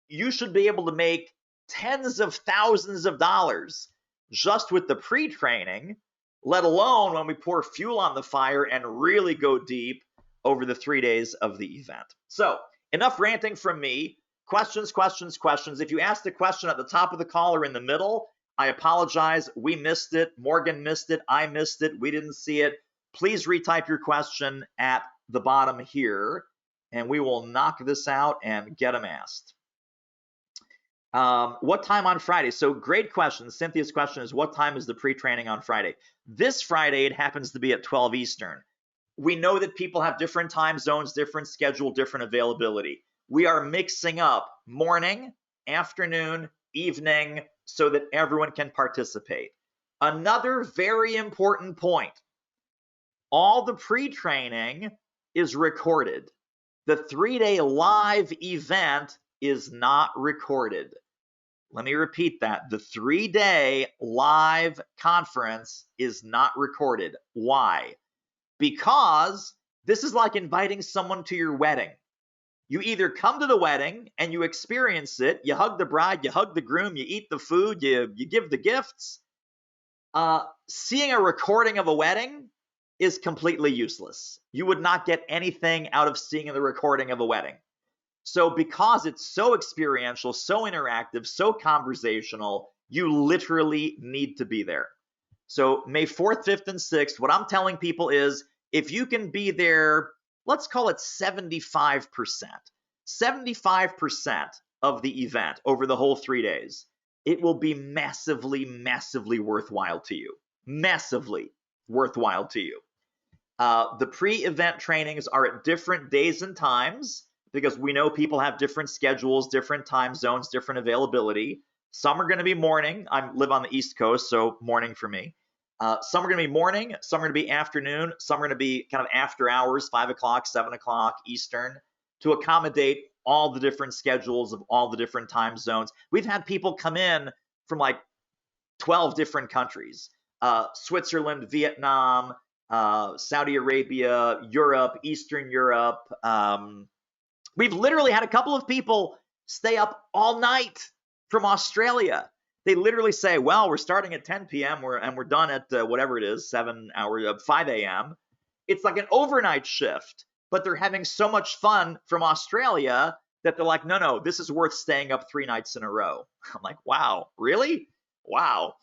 you should be able to make tens of thousands of dollars just with the pre-training, let alone when we pour fuel on the fire and really go deep over the 3 days of the event. So enough ranting from me. Questions, questions, questions. If you asked a question at the top of the call or in the middle, I apologize. We missed it. Morgan missed it. I missed it. We didn't see it. Please retype your question at the bottom here, and we will knock this out and get them asked. What time on Friday? So great question. Cynthia's question is, what time is the pre-training on Friday? This Friday, it happens to be at 12 Eastern. We know that people have different time zones, different schedule, different availability. We are mixing up morning, afternoon, evening, so that everyone can participate. Another very important point. All the pre-training is recorded. The 3-day live event is not recorded. Let me repeat that. The 3-day live conference is not recorded. Why? Because this is like inviting someone to your wedding. You either come to the wedding and you experience it, you hug the bride, you hug the groom, you eat the food, you give the gifts. Seeing a recording of a wedding is completely useless. You would not get anything out of seeing the recording of a wedding. So because it's so experiential, so interactive, so conversational, you literally need to be there. So May 4th, 5th, and 6th, what I'm telling people is if you can be there, let's call it 75%. 75% of the event over the whole 3 days, it will be massively, massively worthwhile to you. Massively worthwhile to you. The pre-event trainings are at different days and times because we know people have different schedules, different time zones, different availability. Some are going to be morning. I live on the East Coast, so morning for me. Some are going to be morning, some are going to be afternoon, some are going to be kind of after hours, 5 o'clock, 7 o'clock Eastern, to accommodate all the different schedules of all the different time zones. We've had people come in from like 12 different countries, Switzerland, Vietnam, Saudi Arabia, Europe, Eastern Europe. We've literally had a couple of people stay up all night from Australia. They literally say, well, we're starting at 10 p.m. and we're done at whatever it is, 5 a.m. It's like an overnight shift, but they're having so much fun from Australia that they're like, no, this is worth staying up 3 nights in a row. I'm like, wow, really? Wow.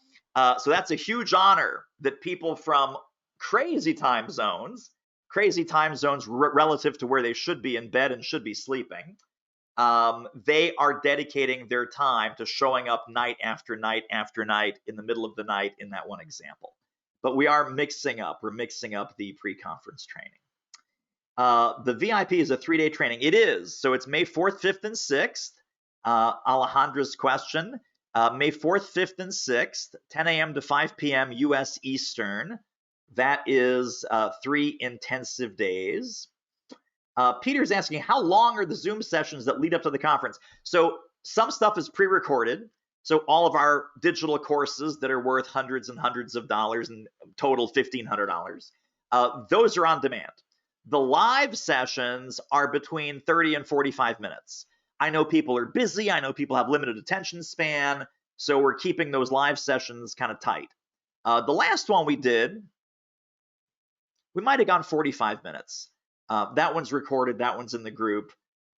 So that's a huge honor that people from crazy time zones relative to where they should be in bed and should be sleeping, they are dedicating their time to showing up night after night after night in the middle of the night in that one example. But we're mixing up the pre-conference training. The VIP is a 3-day training. It is. So it's May 4th, 5th, and 6th. Alejandra's question. May 4th, 5th, and 6th, 10 a.m. to 5 p.m. U.S. Eastern. That is 3 intensive days. Peter's asking, how long are the Zoom sessions that lead up to the conference? So some stuff is pre-recorded. So all of our digital courses that are worth hundreds and hundreds of dollars and total $1,500, those are on demand. The live sessions are between 30 and 45 minutes. I know people are busy. I know people have limited attention span. So we're keeping those live sessions kind of tight. The last one we did, we might have gone 45 minutes. That one's recorded, that one's in the group,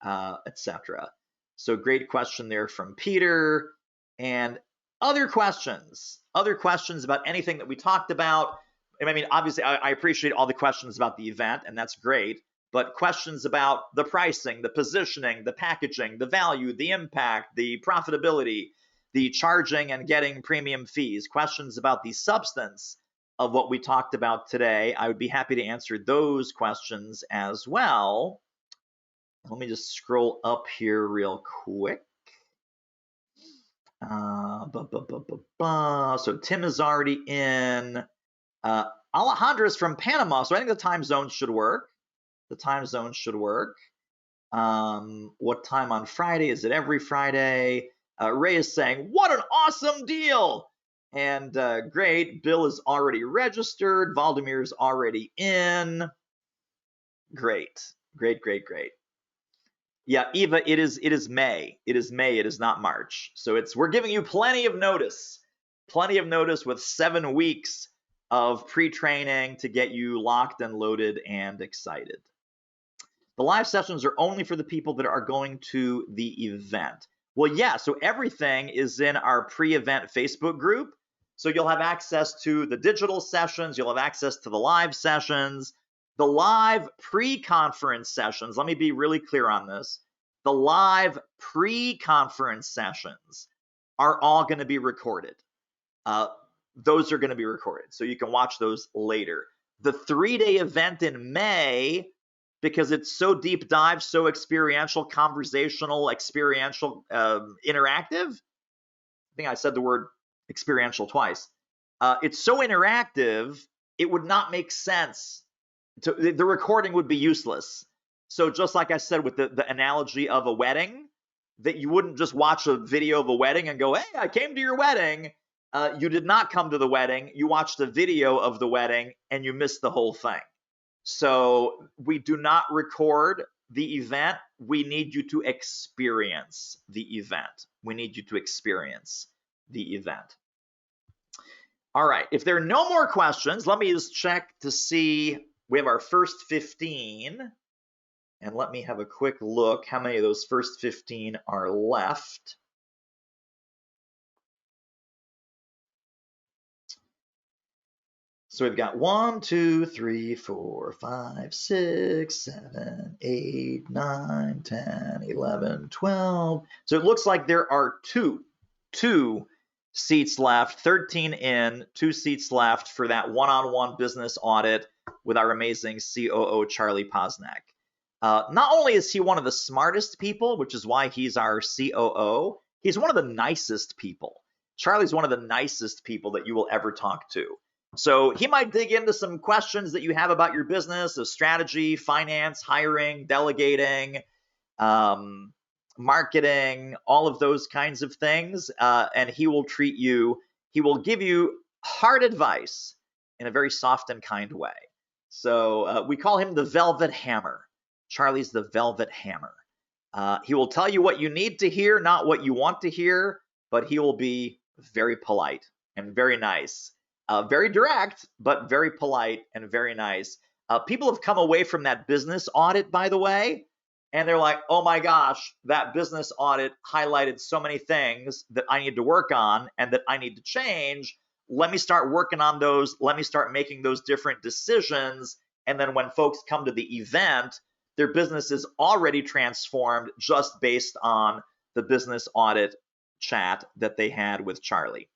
etc. So great question there from Peter. And other questions about anything that we talked about. I mean, obviously, I appreciate all the questions about the event, and that's great. but questions about the pricing, the positioning, the packaging, the value, the impact, the profitability, the charging and getting premium fees, questions about the substance of what we talked about today, I would be happy to answer those questions as well. Let me just scroll up here real quick. So Tim is already in. Alejandra's from Panama, so I think the time zone should work. The time zone should work. What time on Friday? Is it every Friday? Ray is saying, what an awesome deal. And great, Bill is already registered. Valdimir's already in. Great. Yeah, Eva, it is May. It is May, it is not March. So we're giving you plenty of notice with 7 weeks of pre-training to get you locked and loaded and excited. The live sessions are only for the people that are going to the event. Well, yeah, so everything is in our pre-event Facebook group. So you'll have access to the digital sessions, you'll have access to the live sessions, the live pre-conference sessions. Let me be really clear on this. The live pre-conference sessions are all going to be recorded. Those are going to be recorded, so you can watch those later. The 3-day event in May, because it's so deep dive, so experiential, conversational, experiential, interactive. I think I said the word experiential twice. It's so interactive, it would not make sense. The recording would be useless. So just like I said with the analogy of a wedding, that you wouldn't just watch a video of a wedding and go, hey, I came to your wedding. You did not come to the wedding. You watched a video of the wedding and you missed the whole thing. So we do not record the event. We need you to experience the event. All right. If there are no more questions, let me just check to see. We have our first 15. And let me have a quick look how many of those first 15 are left. So we've got 1, 2, 3, 4, 5, 6, 7, 8, 9, 10, 11, 12. So it looks like there are two seats left, 13 in, 2 seats left for that one-on-one business audit with our amazing COO, Charlie Posnack. Not only is he one of the smartest people, which is why he's our COO, he's one of the nicest people. Charlie's one of the nicest people that you will ever talk to. So he might dig into some questions that you have about your business, of strategy, finance, hiring, delegating, marketing, all of those kinds of things. And he will give you hard advice in a very soft and kind way. So we call him the Velvet Hammer. Charlie's the Velvet Hammer. He will tell you what you need to hear, not what you want to hear, but he will be very polite and very nice. Very direct, but very polite and very nice. People have come away from that business audit, by the way, and they're like, oh my gosh, that business audit highlighted so many things that I need to work on and that I need to change. Let me start working on those. Let me start making those different decisions. And then when folks come to the event, their business is already transformed just based on the business audit chat that they had with Charlie.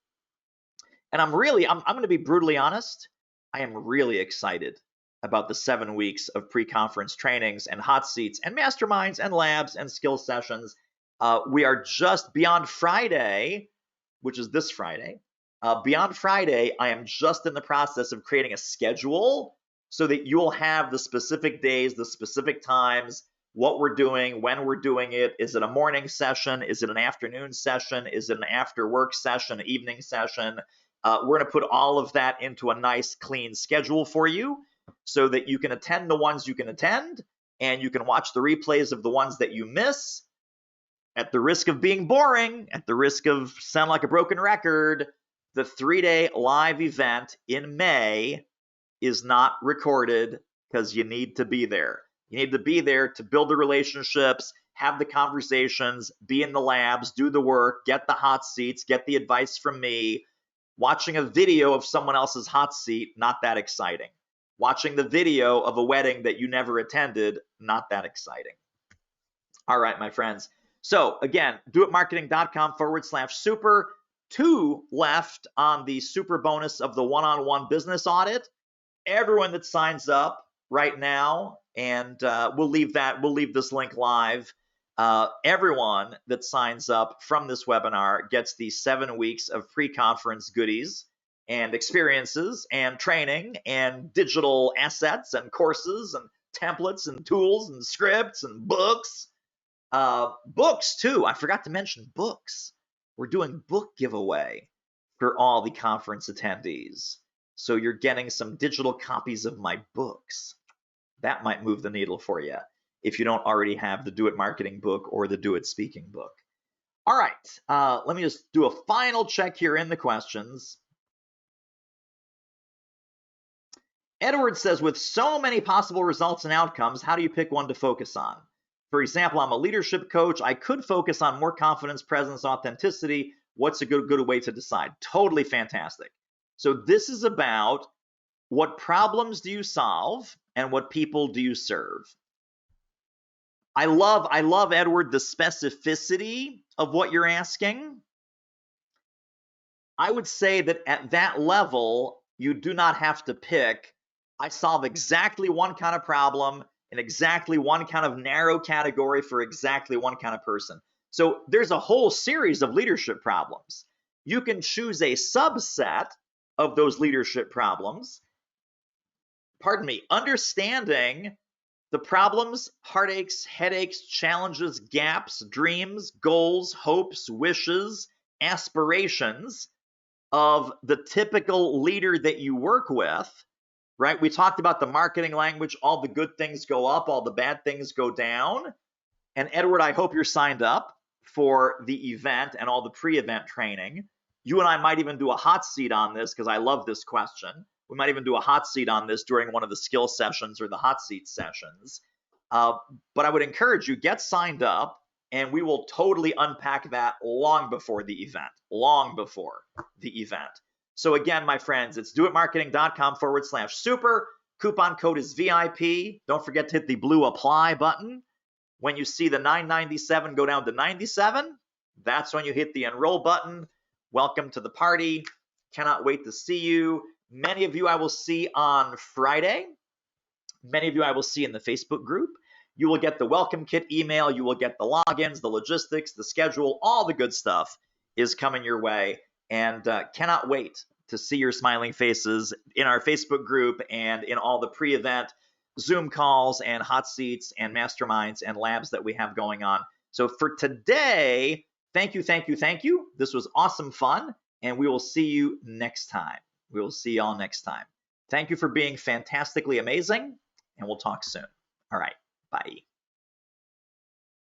And I'm going to be brutally honest. I am really excited about the 7 weeks of pre-conference trainings and hot seats and masterminds and labs and skill sessions. We are just beyond Friday, which is this Friday. Beyond Friday, I am just in the process of creating a schedule so that you'll have the specific days, the specific times, what we're doing, when we're doing it. Is it a morning session? Is it an afternoon session? Is it an after work session, an evening session? We're going to put all of that into a nice, clean schedule for you so that you can attend the ones you can attend and you can watch the replays of the ones that you miss. At the risk of being boring, at the risk of sound like a broken record, the 3-day live event in May is not recorded because you need to be there. You need to be there to build the relationships, have the conversations, be in the labs, do the work, get the hot seats, get the advice from me. Watching a video of someone else's hot seat, not that exciting. Watching the video of a wedding that you never attended, not that exciting. All right, my friends. So again, doitmarketing.com/super. 2 left on the super bonus of the one-on-one business audit. Everyone that signs up right now, and we'll leave this link live. Everyone that signs up from this webinar gets the 7 weeks of pre-conference goodies and experiences and training and digital assets and courses and templates and tools and scripts and books. Books too. I forgot to mention books. We're doing book giveaway for all the conference attendees. So you're getting some digital copies of my books. That might move the needle for you if you don't already have the Do It Marketing book or the Do It Speaking book. All right, let me just do a final check here in the questions. Edward says, with so many possible results and outcomes, how do you pick one to focus on? For example, I'm a leadership coach. I could focus on more confidence, presence, authenticity. What's a good way to decide? Totally fantastic. So this is about what problems do you solve and what people do you serve. I love, Edward, the specificity of what you're asking. I would say that at that level, you do not have to pick, I solve exactly one kind of problem in exactly one kind of narrow category for exactly one kind of person. So there's a whole series of leadership problems. You can choose a subset of those leadership problems. Understanding the problems, heartaches, headaches, challenges, gaps, dreams, goals, hopes, wishes, aspirations of the typical leader that you work with, right? We talked about the marketing language, all the good things go up, all the bad things go down. And Edward, I hope you're signed up for the event and all the pre-event training. You and I might even do a hot seat on this because I love this question. We might even do a hot seat on this during one of the skill sessions or the hot seat sessions. But I would encourage you, get signed up, and we will totally unpack that long before the event, So again, my friends, it's doitmarketing.com/super. Coupon code is VIP. Don't forget to hit the blue apply button. When you see the $9.97 go down to $97, that's when you hit the enroll button. Welcome to the party. Cannot wait to see you. Many of you I will see on Friday. Many of you I will see in the Facebook group. You will get the welcome kit email. You will get the logins, the logistics, the schedule, all the good stuff is coming your way. And cannot wait to see your smiling faces in our Facebook group and in all the pre-event Zoom calls and hot seats and masterminds and labs that we have going on. So for today, thank you. This was awesome fun, and we will see you next time. We will see y'all next time. Thank you for being fantastically amazing, and we'll talk soon. All right, bye.